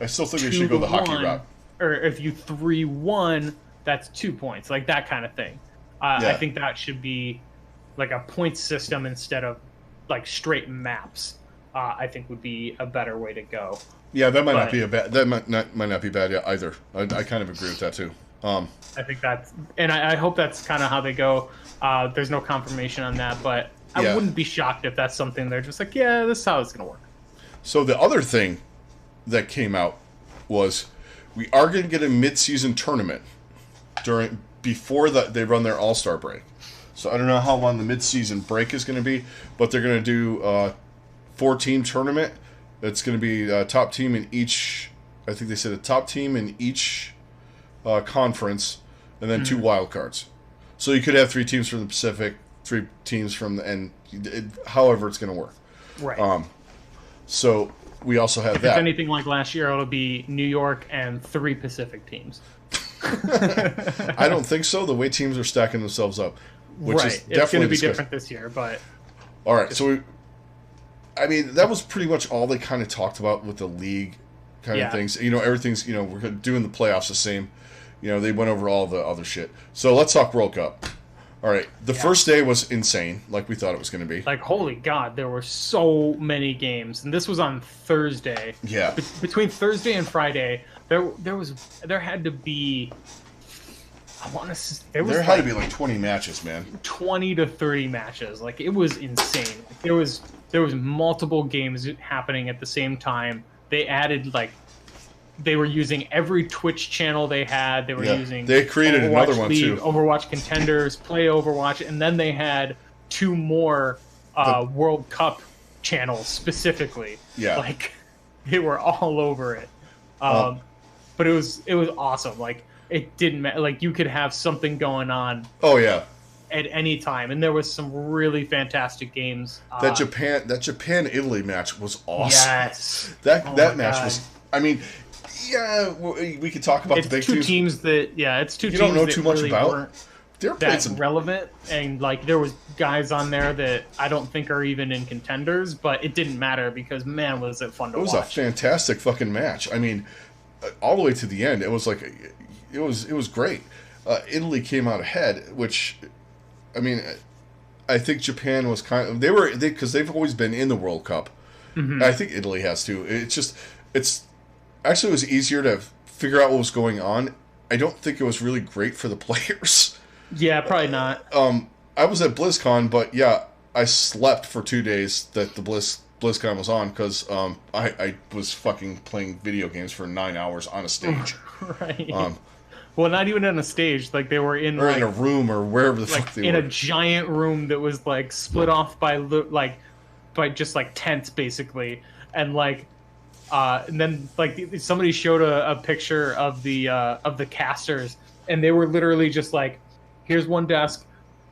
still think they should go the hockey route. Or if you 3-1, that's 2 points, like that kind of thing. I think that should be like a point system instead of like straight maps. I think would be a better way to go. Yeah, that might not be bad. That might not be bad either. I kind of agree with that too. I think that's, and I hope that's kind of how they go. There's no confirmation on that, but I wouldn't be shocked if that's something they're just like, yeah, this is how it's gonna work. So the other thing that came out was, we are going to get a mid-season tournament before they run their All-Star break. So I don't know how long the mid-season break is going to be, but they're going to do a 4-team tournament. It's going to be a top team in each. I think they said a top team in each conference, and then 2 wild cards. So you could have 3 teams from the Pacific, 3 teams from the however it's going to work. Right. So we also have that. If it's anything like last year, it'll be New York and 3 Pacific teams. I don't think so. The way teams are stacking themselves up, which is definitely it's going to be different this year. But all right, so that was pretty much all they kind of talked about with the league kind of things. Everything's we're doing the playoffs the same. They went over all the other shit. So let's talk World Cup. All right, the first day was insane, like we thought it was going to be. Like, holy God, there were so many games, and this was on Thursday. Yeah. Between Thursday and Friday, there had to be, there had to be like 20 matches, man. 20 to 30 matches. Like, it was insane. There was multiple games happening at the same time. They added they were using every Twitch channel they had. They were using. They created Overwatch another one League, too. Overwatch Contenders, Play Overwatch, and then they had 2 more World Cup channels specifically. Yeah, like they were all over it. But it was awesome. Like it didn't matter. Like you could have something going on. Oh yeah. At any time, and there was some really fantastic games. That Japan Italy match was awesome. Yes, that match was. I mean. Yeah, we could talk about the big teams that. Yeah, it's 2 teams. You don't know that too much really about. They're relevant, and there was guys on there that I don't think are even in contenders, but it didn't matter because man, was it fun to watch. It was a fantastic fucking match. I mean, all the way to the end, it was like, it was great. Italy came out ahead, which, I mean, I think Japan was because they've always been in the World Cup. Mm-hmm. I think Italy has too. Actually, it was easier to figure out what was going on. I don't think it was really great for the players. Yeah, probably not. I was at BlizzCon, but yeah, I slept for 2 days that the BlizzCon was on because I was fucking playing video games for 9 hours on a stage. Right. Well, not even on a stage. Like they were in in a room or wherever the fuck they were. In a giant room that was split off by just tents basically, and and then somebody showed a picture of the casters, and they were literally just here's one desk,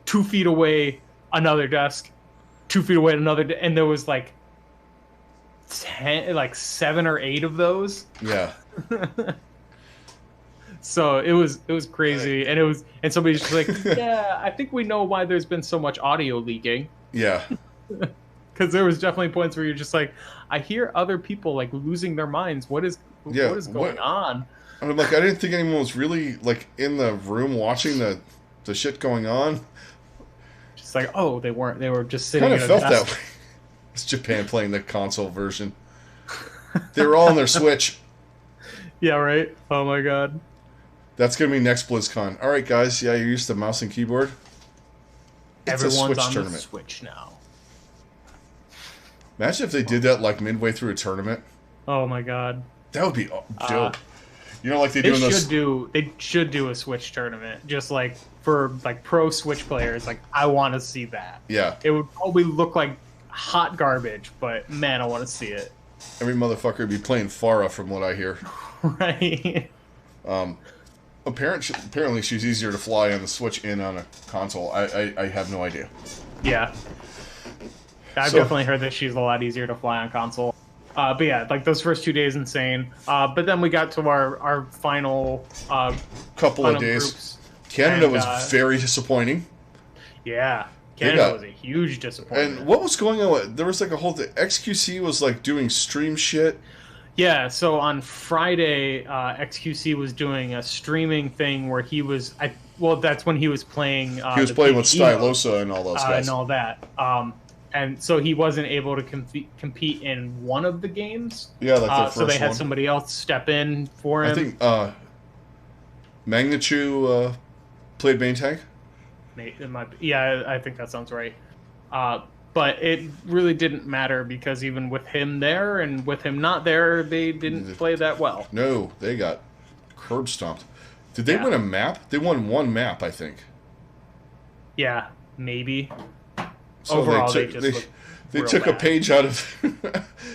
2 feet away another desk, 2 feet away another, and there was like 7 or 8 of those. Yeah. So it was crazy, and somebody's just like, yeah, I think we know why there's been so much audio leaking. Yeah. Because there was definitely points where you're just like, I hear other people like losing their minds. What is going on? I'm like, I didn't think anyone was really like in the room watching the shit going on. Just like, oh, they weren't. They were just sitting. Kind of felt that way. It's Japan playing the console version. They were all on their Switch. Yeah, right. Oh my god. That's gonna be next BlizzCon. All right, guys. Yeah, you're used to mouse and keyboard. It's Everyone's a Switch on tournament. the Switch now. Imagine if they did that like midway through a tournament. Oh my god. That would be dope. You know, like they They do in those. They should do a Switch tournament, just like for like pro Switch players. Like, I want to see that. Yeah. It would probably look like hot garbage, but man, I want to see it. Every motherfucker would be playing Farah, from what I hear. Right. Apparently, she's easier to fly on the Switch and on a console. I have no idea. Yeah. I've definitely heard that she's a lot easier to fly on console. But yeah, like those first 2 days, insane. But then we got to our final couple of days. Groups, Canada was very disappointing. Yeah, Canada was a huge disappointment. And what was going on? There was like a whole thing. XQC was like doing stream shit. Yeah, so on Friday, XQC was doing a streaming thing where he was. That's when he was playing. He was playing with Stylosa and all those guys and all that. And so he wasn't able to compete in one of the games. Yeah, like the first so they had one. somebody else step in for him. I think Magnachu played main tank. Yeah, I think that sounds right. But it really didn't matter because even with him there and with him not there, they didn't play that well. No, they got curb stomped. Did they win a map? They won one map, I think. Yeah, maybe. So overall, they took a page out of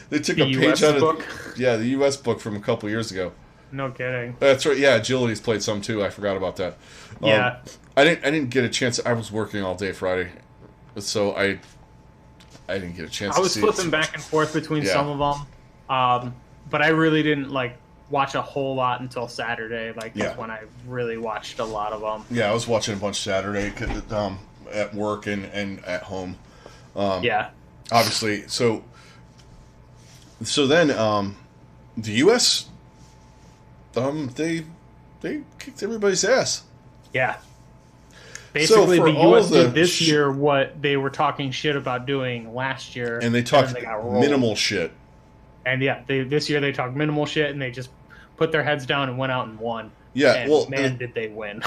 they took a page out of the U.S. book from a couple years ago. No kidding. That's right. Yeah, Agility's played some too. I forgot about that. Yeah, I didn't get a chance. I was working all day Friday, so I didn't get a chance. I was flipping back and forth between some of them, but I really didn't like watch a whole lot until Saturday. That's when I really watched a lot of them. Yeah, I was watching a bunch Saturday at work and at home. Obviously. So then the U.S. They kicked everybody's ass. Yeah. Basically, so the U.S. did this year what they were talking shit about doing last year. And they talked minimal shit. And this year they talked minimal shit, and they just put their heads down and went out and won. Yeah, and did they win.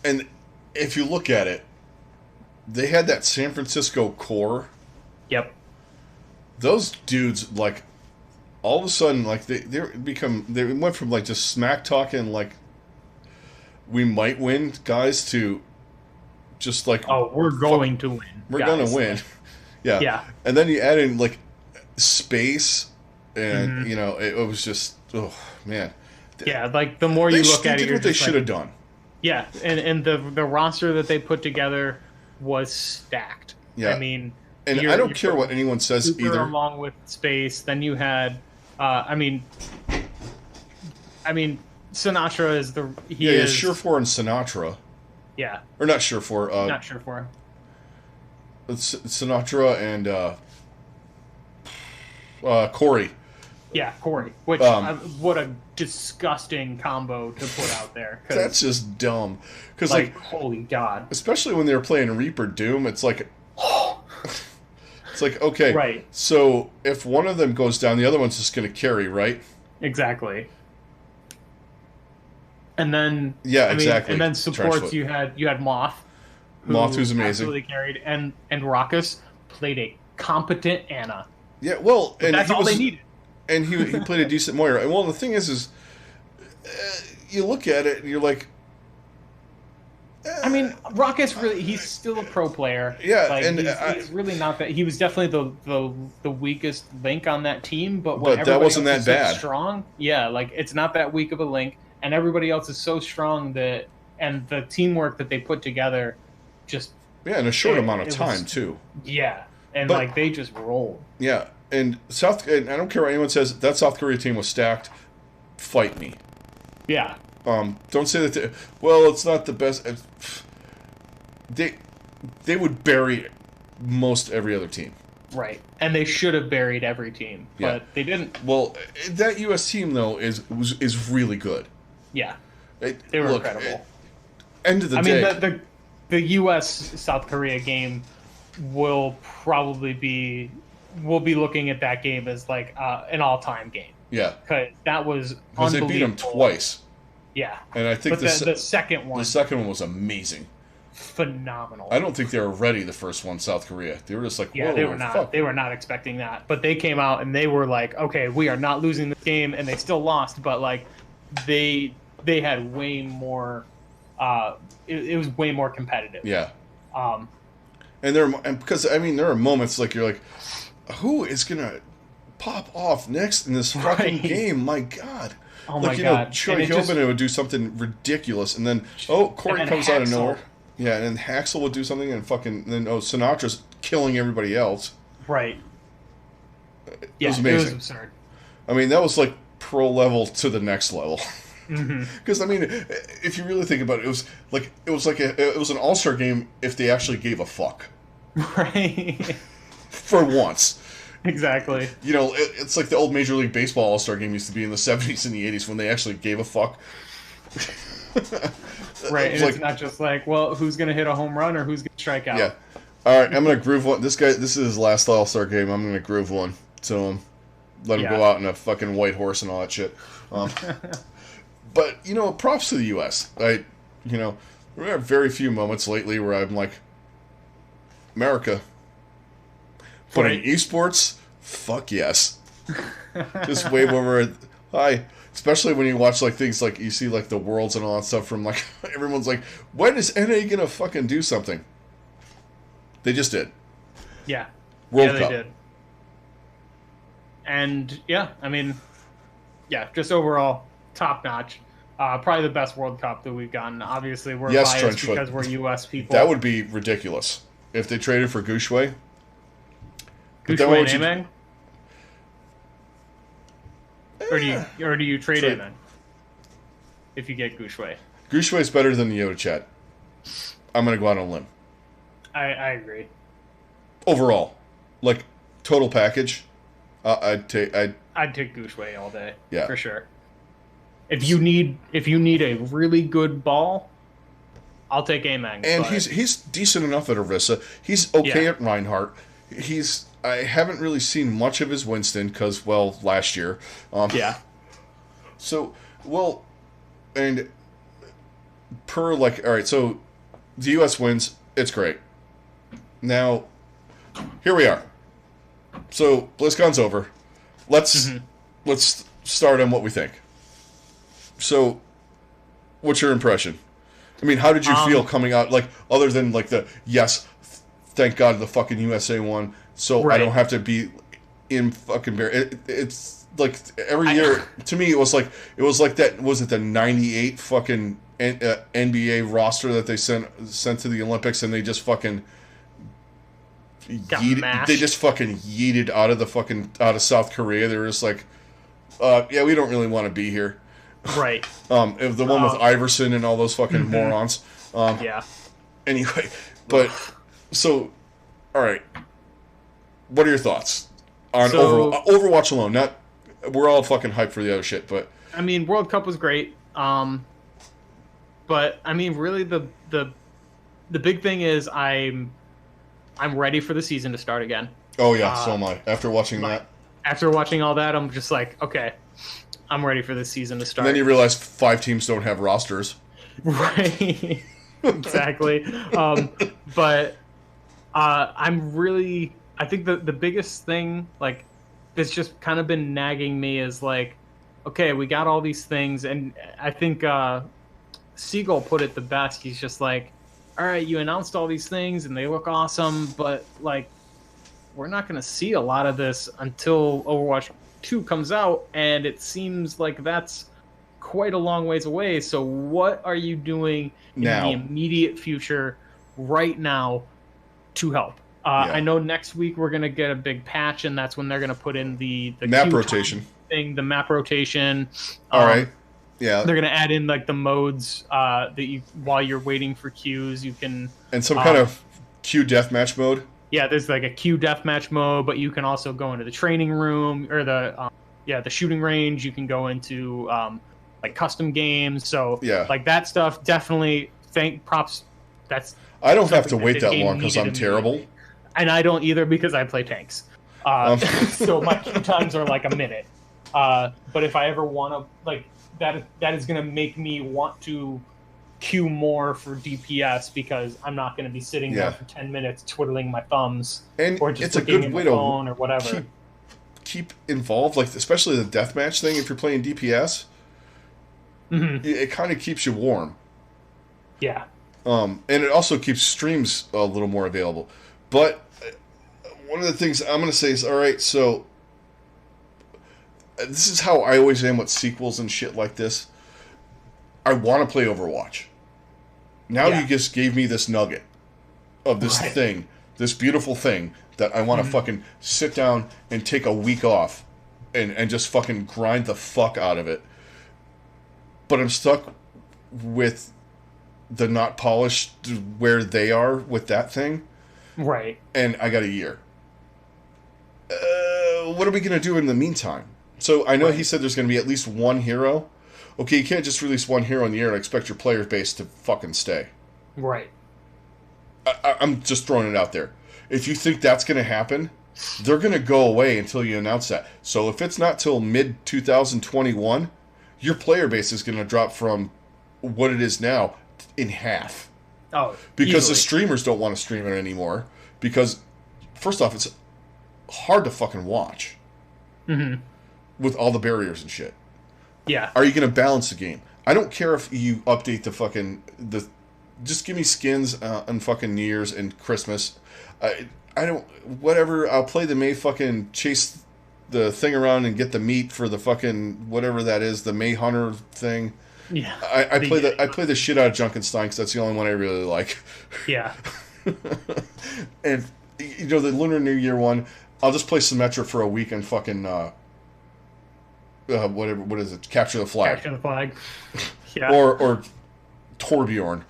And if you look at it, they had that San Francisco core. Yep. Those dudes, like, all of a sudden, like, they went from, like, just smack talking, like, we might win, guys, to just, like... Oh, we're going to win. We're going to win. Yeah. And then you add in, like, space, and, you know, it was just, oh, man. Yeah, like, the more you look at it, they did what they should have done. Yeah, and the roster that they put together was stacked. Yeah. I mean... And I don't care what anyone says either. Along with space, then you had, I mean, Sinatra is he is Surefour and Sinatra. Yeah. Or not Surefour. Not Surefour. Sinatra and Corey. Yeah, Corey. Which what a disgusting combo to put out there. That's just dumb. Because like, holy God. Especially when they were playing Reaper Doom, it's like. It's like, okay, right. So if one of them goes down, the other one's just going to carry, right? Exactly. And then exactly. And then supports you had Moth, who's amazing, absolutely carried, and Raucus played a competent Anna. Yeah, well, but and that's all they needed. And he played a decent Moira. And well, the thing is you look at it and you're like. I mean, Raucus he's still a pro player. Yeah, like, and he's really not that. He was definitely the weakest link on that team, but that wasn't that bad. Strong, yeah, like it's not that weak of a link, and everybody else is so strong and the teamwork that they put together, just in a short amount of time too. Yeah, and like they just rolled. Yeah, and I don't care what anyone says, that South Korea team was stacked. Fight me. Yeah. Don't say that. Well, it's not the best. They would bury most every other team. Right, and they should have buried every team, but they didn't. Well, that U.S. team though is really good. Yeah, they were incredible. End of the day, I mean, the U.S. South Korea game will probably be. We'll be looking at that game as like an all-time game. Yeah, because that was unbelievable. They beat them twice. Yeah, and I think the second one. The second one was amazing. Phenomenal. I don't think they were ready the first one, South Korea. They were just like, whoa, they were not. Fuck. They were not expecting that. But they came out and they were like, okay, we are not losing this game, and they still lost. But like, they had way more. It was way more competitive. Yeah. And because I mean there are moments like you're like, who is gonna pop off next in this fucking game? My God. Oh my God. Troy Hilton would do something ridiculous, and then Corey comes out of nowhere. Yeah, and then Haxel would do something, and Sinatra's killing everybody else. Right. It was amazing. It was absurd. I mean, that was like pro level to the next level. Mm-hmm. Because I mean, if you really think about it, it was an all-star game if they actually gave a fuck. Right. For once. Exactly. It's like the old Major League Baseball All-Star game used to be in the 70s and the 80s when they actually gave a fuck. Right, and it's not just like, well, who's going to hit a home run or who's going to strike out? Yeah. All right, I'm going to groove one. This is his last All-Star game. I'm going to groove one to him. Let him go out in a fucking white horse and all that shit. But, props to the U.S. There are very few moments lately where I'm like, America. Putting esports? Fuck yes. Just wave over hi. Especially when you watch like things like you see like the Worlds and all that stuff from like everyone's like, when is NA gonna fucking do something? They just did. Yeah. World Cup. They did. And I mean, just overall top notch. Probably the best World Cup that we've gotten. Obviously, we're biased because we're U.S. people. That would be ridiculous if they traded for Gushue. Gushue and Ameng? Or do you trade Ameng if you get Gushue? Gushue is better than the Yoda chat. I'm going to go out on a limb. I agree. Overall, like total package, I'd take Gushue all day. Yeah, for sure. If you need a really good ball, I'll take Ameng. And he's decent enough at Orisa. He's okay at Reinhardt. I haven't really seen much of his Winston because, last year. So, and all right, so the U.S. wins. It's great. Now, here we are. So, BlizzCon's over. Let's start on what we think. So, what's your impression? I mean, how did you feel coming out, like, other than, like, thank God the fucking USA won, so I don't have to be in fucking bear. It's, like, every year, to me, it was like that, was it the 98 fucking NBA roster that they sent to the Olympics, and they just fucking yeeted out of South Korea. They were just like, we don't really want to be here. Right. The one with Iverson and all those fucking morons. Anyway, but so, all right. What are your thoughts on Overwatch alone? Not, we're all fucking hyped for the other shit, but I mean, World Cup was great. But I mean, really, the big thing is I'm ready for the season to start again. Oh yeah, so am I. After watching that. After watching all that, I'm just like, okay, I'm ready for the season to start. And then you realize 5 teams don't have rosters. Right. Exactly. But I think the biggest thing, like, that's just kind of been nagging me is like, okay, we got all these things, and I think Siegel put it the best. He's just like, all right, you announced all these things and they look awesome, but like, we're not going to see a lot of this until Overwatch 2 comes out, and it seems like that's quite a long ways away. So what are you doing in the immediate future right now to help? I know next week we're gonna get a big patch, and that's when they're gonna put in the Map queue rotation thing, the map rotation. All right. Yeah. They're gonna add in like the modes that you while you're waiting for queues, you can And some kind of queue deathmatch mode. yeah, there's like a queue deathmatch mode, but you can also go into the training room or the shooting range. You can go into like custom games. So Yeah. like that stuff definitely thank props. That's I don't have to something wait the that game long because needed I'm terrible. immediately. And I don't either because I play tanks. So my queue times are like a minute. But if I ever want to like that is going to make me want to queue more for DPS because I'm not going to be sitting there for 10 minutes twiddling my thumbs And or just it's a looking good at way my phone or whatever. to keep involved, like especially the deathmatch thing. If you're playing DPS, it kind of keeps you warm. Yeah. And it also keeps streams a little more available. But one of the things I'm going to say is, all right, so this is how I always am with sequels and shit like this. I want to play Overwatch. Now you just gave me this nugget of this thing, this beautiful thing that I want to fucking sit down and take a week off and just fucking grind the fuck out of it. But I'm stuck with the not polished where they are with that thing. Right. And I got a year. What are we going to do in the meantime? So I know he said there's going to be at least one hero. Okay, you can't just release one hero in the year and expect your player base to fucking stay. Right. I'm just throwing it out there. If you think that's going to happen, they're going to go away until you announce that. So if it's not till mid 2021, your player base is going to drop from what it is now in half. Oh, because easily. the streamers don't want to stream it anymore. Because first off, it's hard to fucking watch with all the barriers and shit. Yeah. Are you going to balance the game? I don't care if you update the fucking just give me skins on fucking New Year's and Christmas. I don't whatever. I'll play the May fucking chase the thing around and get the meat for the fucking whatever that is, the May Hunter thing. Yeah. I play the shit out of Junkenstein because that's the only one I really like. Yeah. And you know the Lunar New Year one, I'll just play Symmetra for a week and fucking what is it? Capture the Flag. Capture the Flag. Yeah. Or Torbjorn.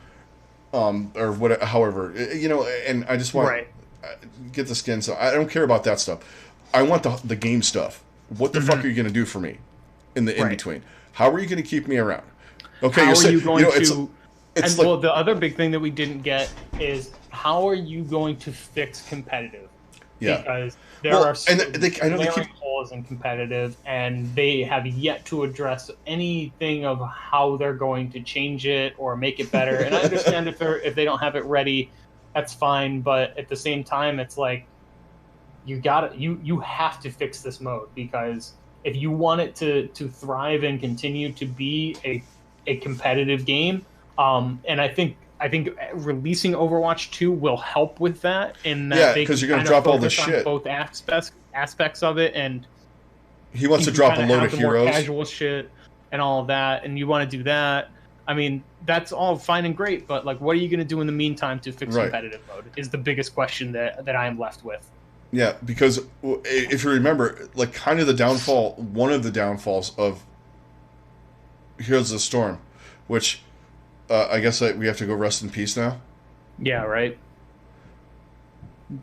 Or whatever, however, you know, and I just want to get the skin. So I don't care about that stuff. I want the game stuff. What the fuck are you going to do for me in the in between? How are you going to keep me around? Okay, how are you going to? It's and like, well, the other big thing that we didn't get is how are you going to fix competitive? Yeah, because there are and I know they keep holes in competitive, and they have yet to address anything of how they're going to change it or make it better. And I understand if they don't have it ready, that's fine. But at the same time, it's like you have to fix this mode because if you want it to thrive and continue to be a competitive game, and I think releasing Overwatch 2 will help with that. In that because you're going to drop all this shit, both aspects of it, and he wants to drop a load of heroes, more casual shit, and all of that, and you want to do that. I mean, that's all fine and great, but like, what are you going to do in the meantime to fix competitive mode? Is the biggest question that I am left with. Yeah, because if you remember, like, kind of one of the downfalls of Heroes of the Storm, which I guess we have to go rest in peace now. Yeah, right.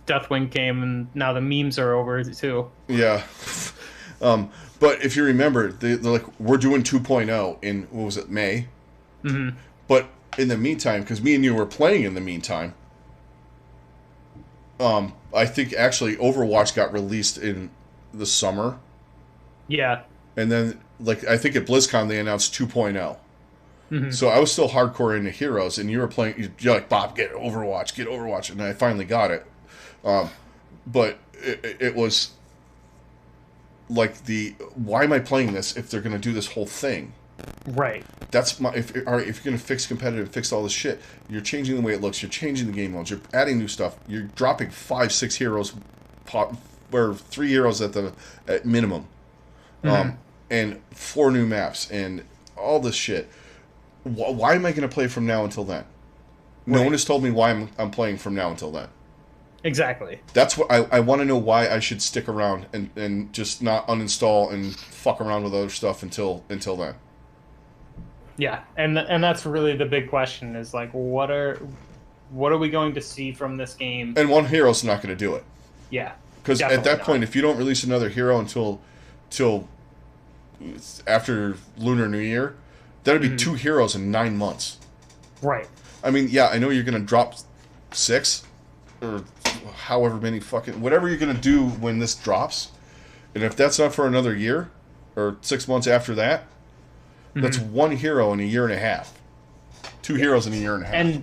Deathwing came, and now the memes are over too. Yeah. But if you remember, they're like, we're doing 2.0 in, what was it, May? Mm-hmm. But in the meantime, because me and you were playing in the meantime, I think actually Overwatch got released in the summer. Yeah. And then, like, I think at BlizzCon they announced 2.0. Mm-hmm. So I was still hardcore into Heroes, and you were playing, you're like, Bob, get Overwatch. And I finally got it. But it was like why am I playing this if they're going to do this whole thing? Right. That's if you're going to fix competitive, fix all this shit, you're changing the way it looks, you're changing the game modes, you're adding new stuff, you're dropping 5-6 heroes, or 3 heroes at minimum, and 4 new maps and all this shit. Why am I going to play from now until then? No one has told me why I'm playing from now until then. Exactly. That's what I want to know, why I should stick around and just not uninstall and fuck around with other stuff until then. Yeah, and that's really the big question is like what are we going to see from this game? And one hero's not going to do it. Yeah, Because at definitely that not. point, if you don't release another hero till after Lunar New Year, that'd be 2 heroes in 9 months. Right. I mean, yeah, I know you're gonna drop 6 or however many fucking whatever you're gonna do when this drops, and if that's not for another year or 6 months after that, that's 1 hero in a year and a half. 2 heroes in a year and a half.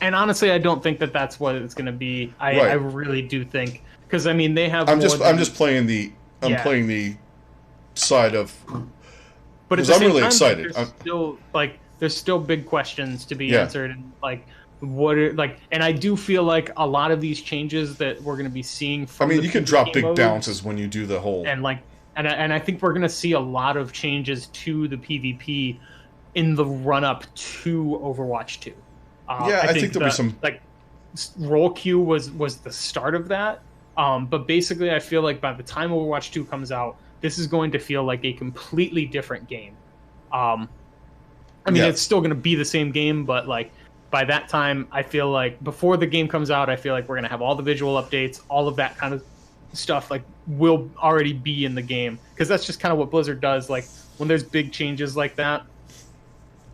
And honestly, I don't think that that's what it's going to be. I really do think because I mean they have. I'm just playing the playing the side of. But I'm really excited. There's still big questions to be answered, and like and I do feel like a lot of these changes that we're going to be seeing. From you can drop big bounces when you do the whole and I think we're going to see a lot of changes to the PvP in the run up to Overwatch 2. I think there'll be some roll queue was the start of that. But basically, I feel like by the time Overwatch 2 comes out, this is going to feel like a completely different game. It's still going to be the same game, but like by that time, I feel like before the game comes out, I feel like we're going to have all the visual updates, all of that kind of stuff like will already be in the game, because that's just kind of what Blizzard does. Like when there's big changes like that,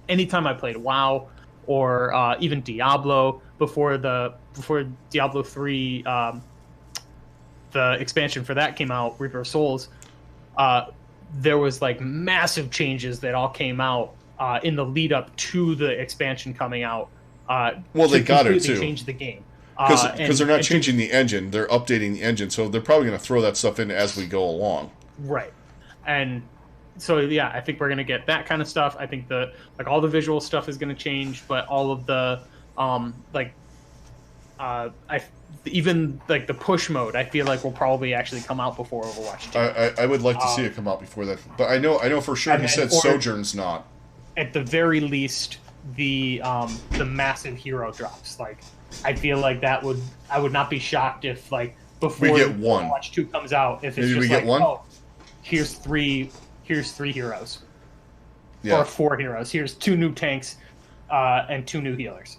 anytime I played WoW or even Diablo before Diablo 3, the expansion for that came out, Reaper of Souls, there was like massive changes that all came out in the lead up to the expansion coming out. They got it too. Change the game because they're not changing the engine; they're updating the engine, so they're probably going to throw that stuff in as we go along. Right, and so yeah, I think we're going to get that kind of stuff. I think all the visual stuff is going to change, but all of the even like the push mode, I feel like will probably actually come out before Overwatch 2. I would like to see it come out before that, but I know for sure he said Sojourn's not. At the very least, the massive hero drops. Like I feel like I would not be shocked if like before we get one. Overwatch 2 comes out, if it's Maybe just we get like, one? oh, here's three heroes. Yeah. Or 4 heroes. Here's 2 new tanks and 2 new healers.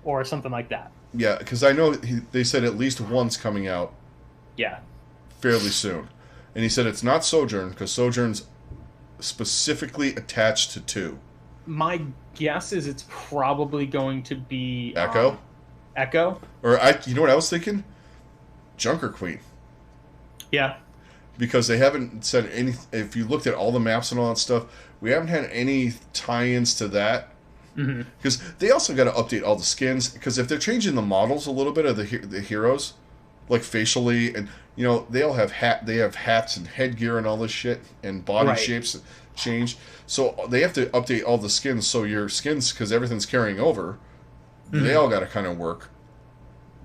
Or something like that. Yeah, because I know they said at least one's coming out. Yeah. Fairly soon. And he said it's not Sojourn, because Sojourn's specifically attached to 2. My guess is it's probably going to be... Echo? Echo? Or, you know what I was thinking? Junker Queen. Yeah. Because they haven't said any... If you looked at all the maps and all that stuff, we haven't had any tie-ins to that. Because they also got to update all the skins. Because if they're changing the models a little bit of the heroes, like facially, and they all have hats and headgear and all this shit, and body shapes change. So they have to update all the skins. So your skins, because everything's carrying over, they all got to kind of work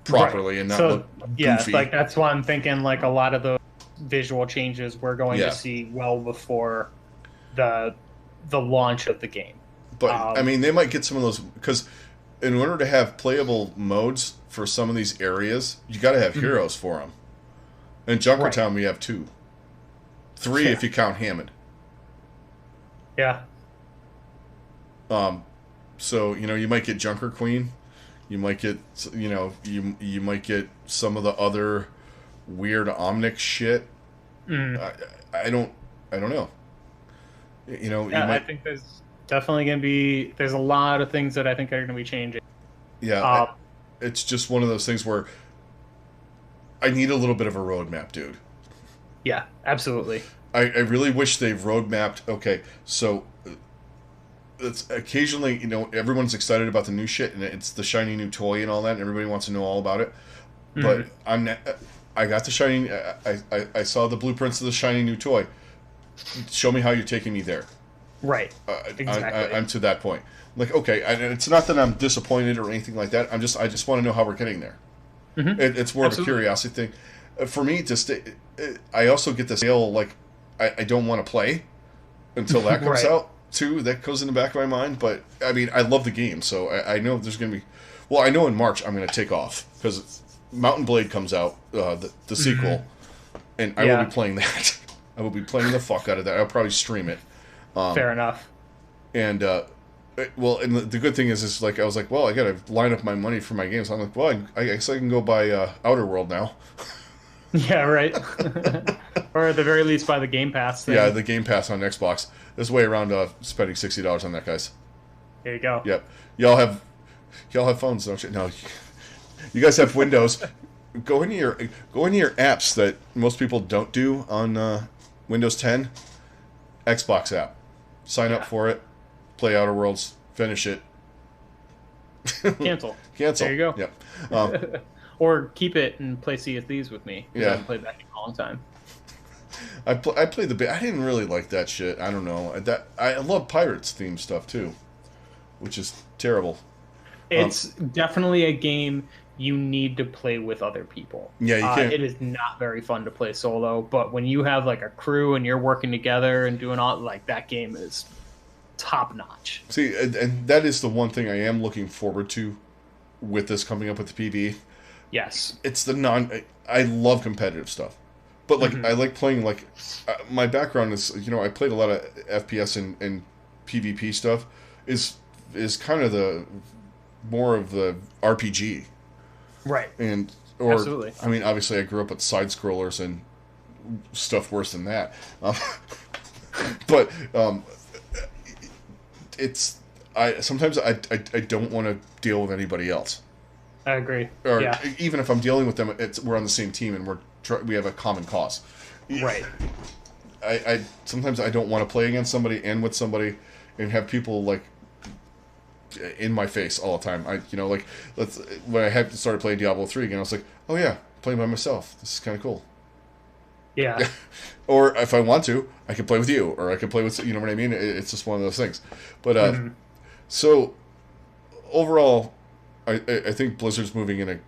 properly and not look goofy. Yeah, like that's why I'm thinking like a lot of the visual changes we're going to see well before the launch of the game. But they might get some of those, because in order to have playable modes for some of these areas, you got to have heroes for them. In Junkertown, we have 2, 3 if you count Hammond. Yeah. So you might get Junker Queen, you might get you might get some of the other weird Omnic shit. I don't know. I think there's definitely going to be... There's a lot of things that I think are going to be changing. Yeah, it's just one of those things where I need a little bit of a roadmap, dude. Yeah, absolutely. I really wish they've roadmapped... Okay, so it's occasionally, everyone's excited about the new shit, and it's the shiny new toy and all that, and everybody wants to know all about it. But I got the shiny... I saw the blueprints of the shiny new toy. Show me how you're taking me there. Right. Exactly. I'm to that point. Like, okay, and it's not that I'm disappointed or anything like that. I just want to know how we're getting there. It's more of a curiosity thing. For me, I also get this like, I don't want to play until that comes out too. That goes in the back of my mind. But I love the game, so I know there's going to be. Well, I know in March I'm going to take off because Mountain Blade comes out, the sequel, and I will be playing that. I will be playing the fuck out of that. I'll probably stream it. Fair enough. And well, and the good thing is like I was like, well, I gotta line up my money for my games. So I'm like, well, I guess I can go buy Outer World now. Yeah, right. Or at the very least, buy the Game Pass thing. Yeah, the Game Pass on Xbox. There's way around spending $60 on that, guys. There you go. Yep. Y'all have phones, don't you? No, you guys have Windows. Go into your apps that most people don't do on Windows 10. Xbox app. Sign up for it. Play Outer Worlds. Finish it. Cancel. Cancel. There you go. Yep. Or keep it and play Sea of Thieves with me. Yeah. I haven't played that in a long time. I played the bit. I didn't really like that shit. I don't know. I love Pirates theme stuff too, which is terrible. It's definitely a game you need to play with other people. Yeah, you can't. It is not very fun to play solo, but when you have like a crew and you're working together and doing all like that game is top notch. See, and that is the one thing I am looking forward to with this coming up with the PvE. Yes. It's the I love competitive stuff. But, like, I like playing, like... my background is, I played a lot of FPS and PvP stuff. Is kind of the... more of the RPG. Right. Absolutely. I mean, obviously, I grew up with side-scrollers and stuff worse than that. But, it's... sometimes I don't want to deal with anybody else. I agree. Or even if I'm dealing with them, we're on the same team and we have a common cause. Right. I sometimes I don't want to play against somebody and with somebody and have people like in my face all the time. When I started playing Diablo 3 again, I was like, oh yeah, playing by myself. This is kind of cool. Yeah. Or if I want to, I can play with you, or I can play with what I mean. It's just one of those things. But so overall, I think Blizzard's moving in a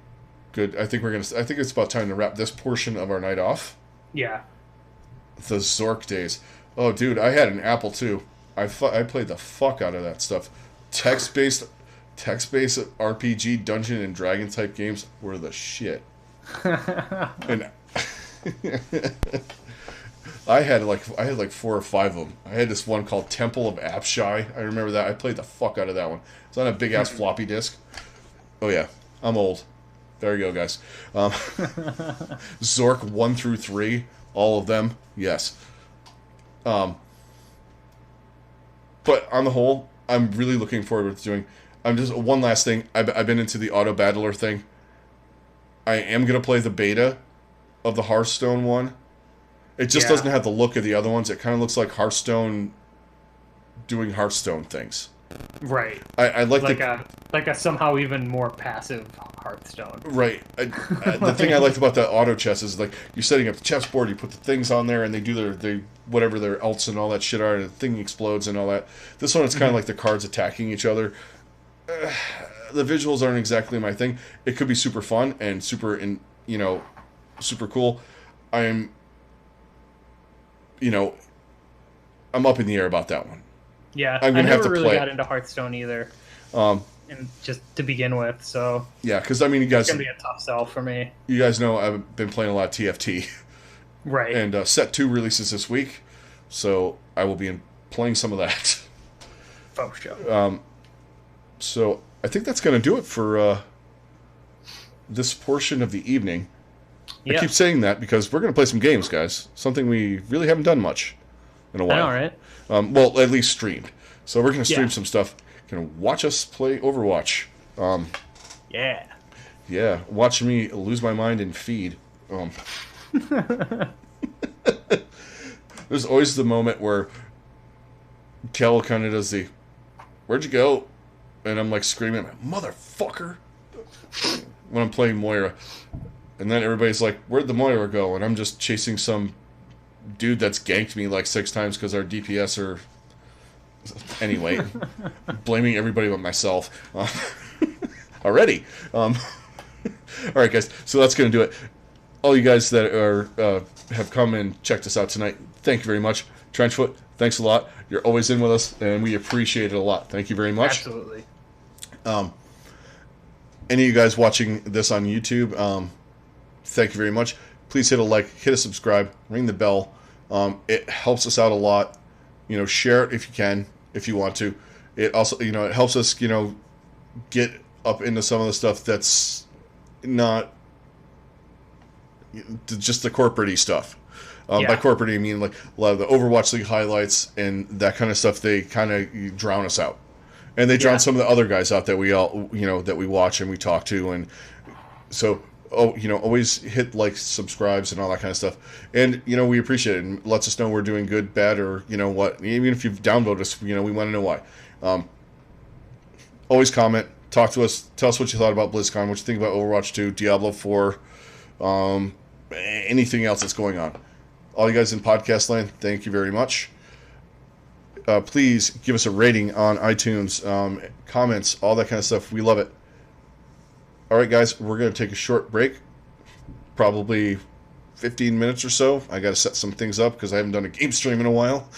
good. I think it's about time to wrap this portion of our night off. Yeah. The Zork days. Oh, dude, I had an Apple II. I played the fuck out of that stuff. Text-based RPG, Dungeon and Dragon type games were the shit. And I had like 4 or 5 of them. I had this one called Temple of Apshai. I remember that. I played the fuck out of that one. It's on a big ass floppy disk. Oh yeah, I'm old. There you go, guys. Zork 1 through 3, all of them, yes. But on the whole, I'm really looking forward to doing. I'm just one last thing. I've been into the auto battler thing. I am gonna play the beta of the Hearthstone one. It just doesn't have the look of the other ones. It kind of looks like Hearthstone doing Hearthstone things. Right. I like a somehow even more passive Hearthstone. Right. The thing I liked about the auto chess is like you're setting up the chessboard, you put the things on there, and they do their whatever their ults and all that shit are, and the thing explodes and all that. This one, it's kind of like the cards attacking each other. The visuals aren't exactly my thing. It could be super fun and super cool. I'm up in the air about that one. Yeah, I'm gonna have to really play got into Hearthstone either. And just to begin with, so yeah, because I mean, you guys, it's gonna be a tough sell for me. You guys know I've been playing a lot of TFT, right? And Set 2 releases this week, so I will be playing some of that. Oh, sure. So I think that's gonna do it for this portion of the evening. I keep saying that because we're gonna play some games, guys. Something we really haven't done much in a while. I know, right? Well, at least streamed. So we're going to stream some stuff. Going to watch us play Overwatch. Yeah. Watch me lose my mind and feed. There's always the moment where Kel kind of does the, "Where'd you go?" And I'm like screaming, "Motherfucker!" when I'm playing Moira. And then everybody's like, "Where'd the Moira go?" And I'm just chasing some dude that's ganked me like 6 times because our DPS are... Anyway, blaming everybody but myself. Already. All right, guys. So that's going to do it. All you guys that have come and checked us out tonight, thank you very much. Trenchfoot, thanks a lot. You're always in with us, and we appreciate it a lot. Thank you very much. Absolutely. any of you guys watching this on YouTube, thank you very much. Please hit a like, hit a subscribe, ring the bell. It helps us out a lot. Share it if you can, if you want to. It also, it helps us, get up into some of the stuff that's not just the corporate-y stuff. By corporate, I mean like a lot of the Overwatch League highlights and that kind of stuff. They kind of drown us out, and they drown some of the other guys out that we all, that we watch and we talk to, and so always hit like, subscribes, and all that kind of stuff. And we appreciate it, and lets us know we're doing good, bad, or what. Even if you've downvoted us, we want to know why. Always comment, talk to us, tell us what you thought about BlizzCon, what you think about Overwatch 2, Diablo 4, anything else that's going on. All you guys in podcast land, thank you very much. Please give us a rating on iTunes, comments, all that kind of stuff. We love it. All right, guys, we're going to take a short break, probably 15 minutes or so. I got to set some things up because I haven't done a game stream in a while.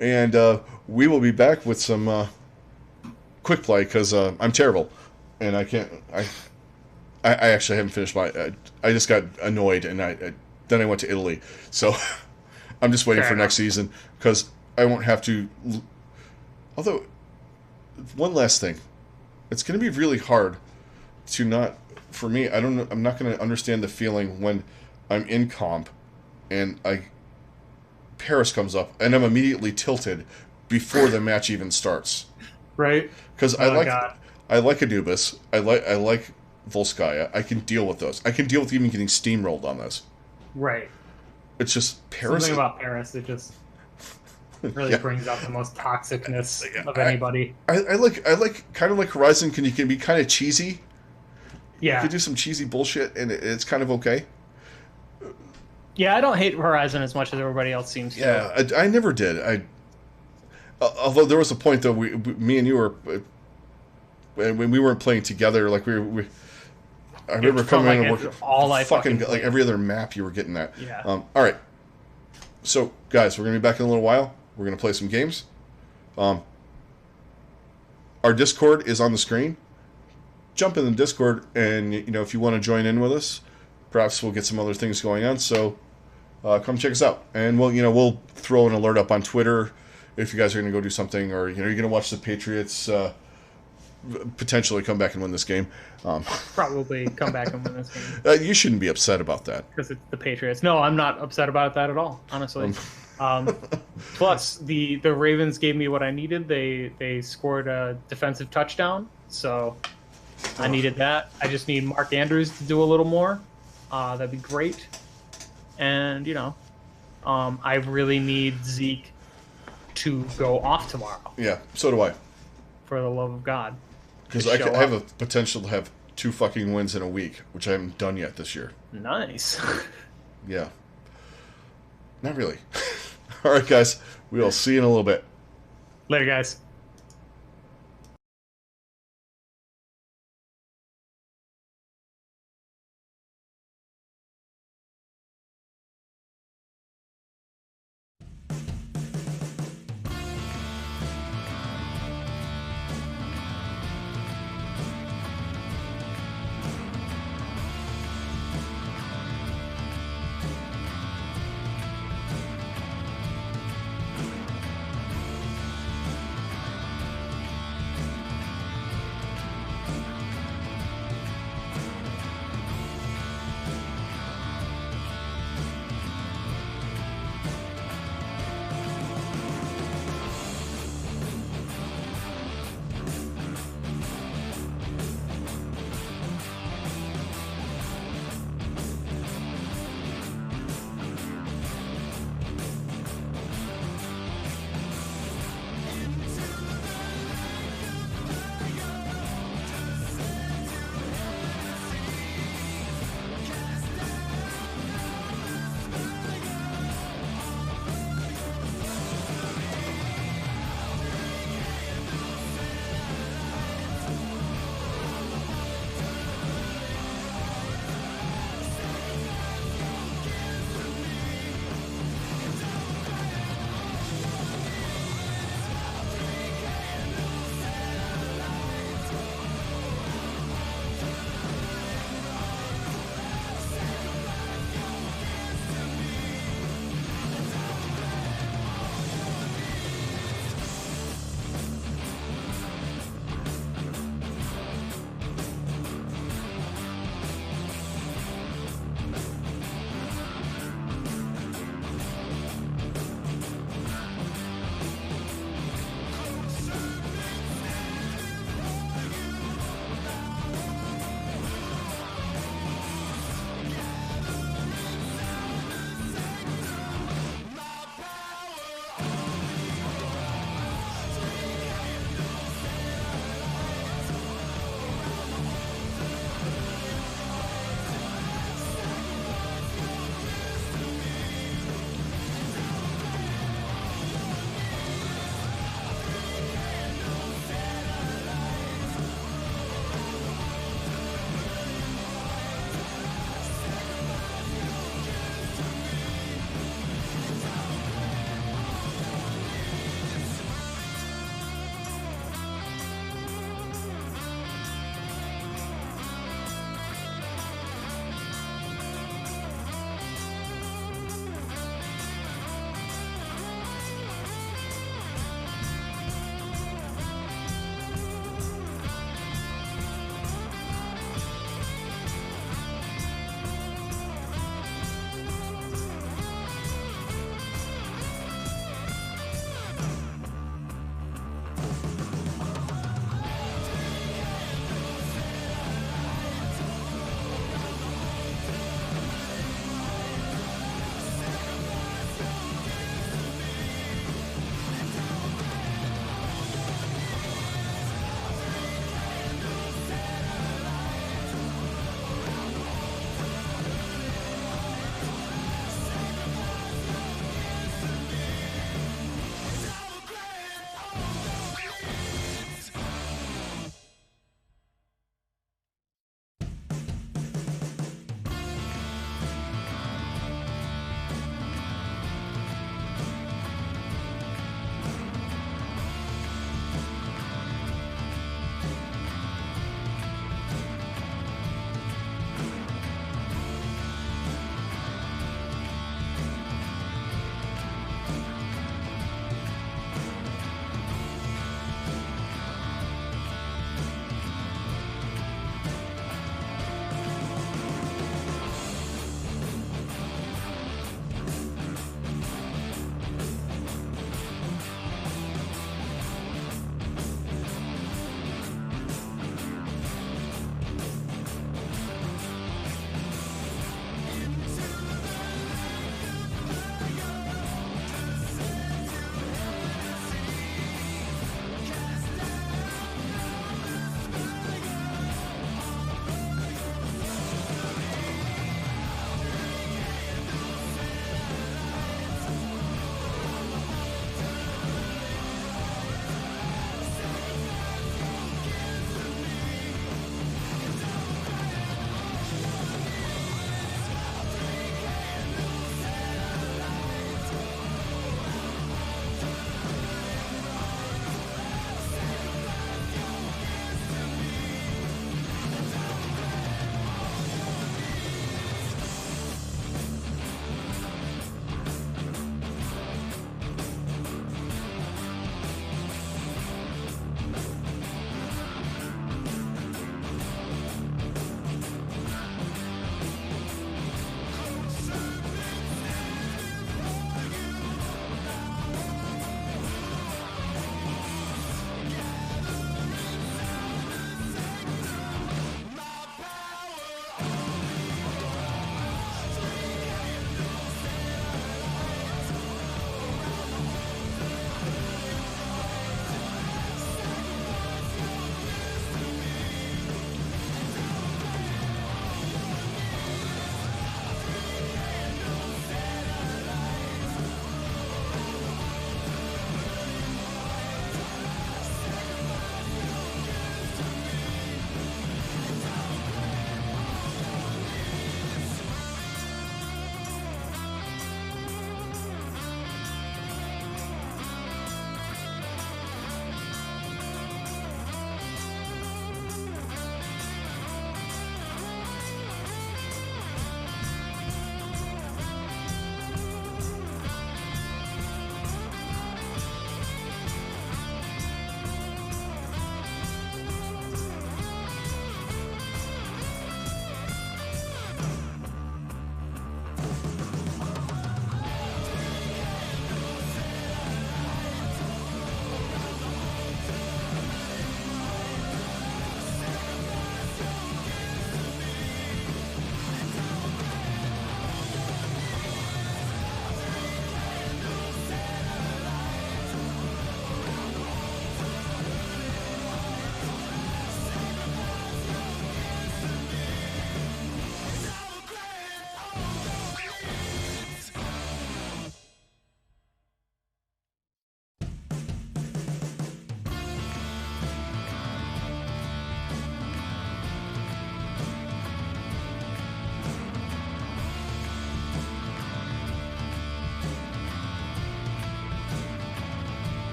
And we will be back with some quick play because I'm terrible, and I can't. I actually haven't finished my. I just got annoyed, and then I went to Italy, so I'm just waiting for next season because I won't have to. Although, one last thing, it's going to be really hard to not. For me, I don't know. I'm not going to understand the feeling when I'm in comp, and Paris comes up, and I'm immediately tilted before the match even starts. Right. Because I like Anubis. I like Volskaya. I can deal with those. I can deal with even getting steamrolled on this. Right. It's just Paris. Something about Paris, it just really brings out the most toxicness of anybody. I like kind of like Horizon. You can be kind of cheesy. Yeah. You can do some cheesy bullshit, and it's kind of okay. Yeah, I don't hate Horizon as much as everybody else seems to. Yeah, I never did. Although there was a point though, me and you were when we weren't playing together. Like we I remember coming in and working all I fucking like every other map you were getting that. Yeah. All right. So guys, we're gonna be back in a little while. We're gonna play some games. Our Discord is on the screen. Jump in the Discord, and if you want to join in with us, perhaps we'll get some other things going on. So come check us out, and we'll throw an alert up on Twitter if you guys are going to go do something, or you're going to watch the Patriots potentially come back and win this game. Probably come back and win this game. You shouldn't be upset about that because it's the Patriots. No, I'm not upset about that at all, honestly. Plus, the Ravens gave me what I needed. They scored a defensive touchdown, so I needed that. I just need Mark Andrews to do a little more. That'd be great. And I really need Zeke to go off tomorrow. Yeah, so do I. For the love of God. Because I have a potential to have 2 fucking wins in a week, which I haven't done yet this year. Nice. Yeah. Not really. All right, guys. We'll see you in a little bit. Later, guys.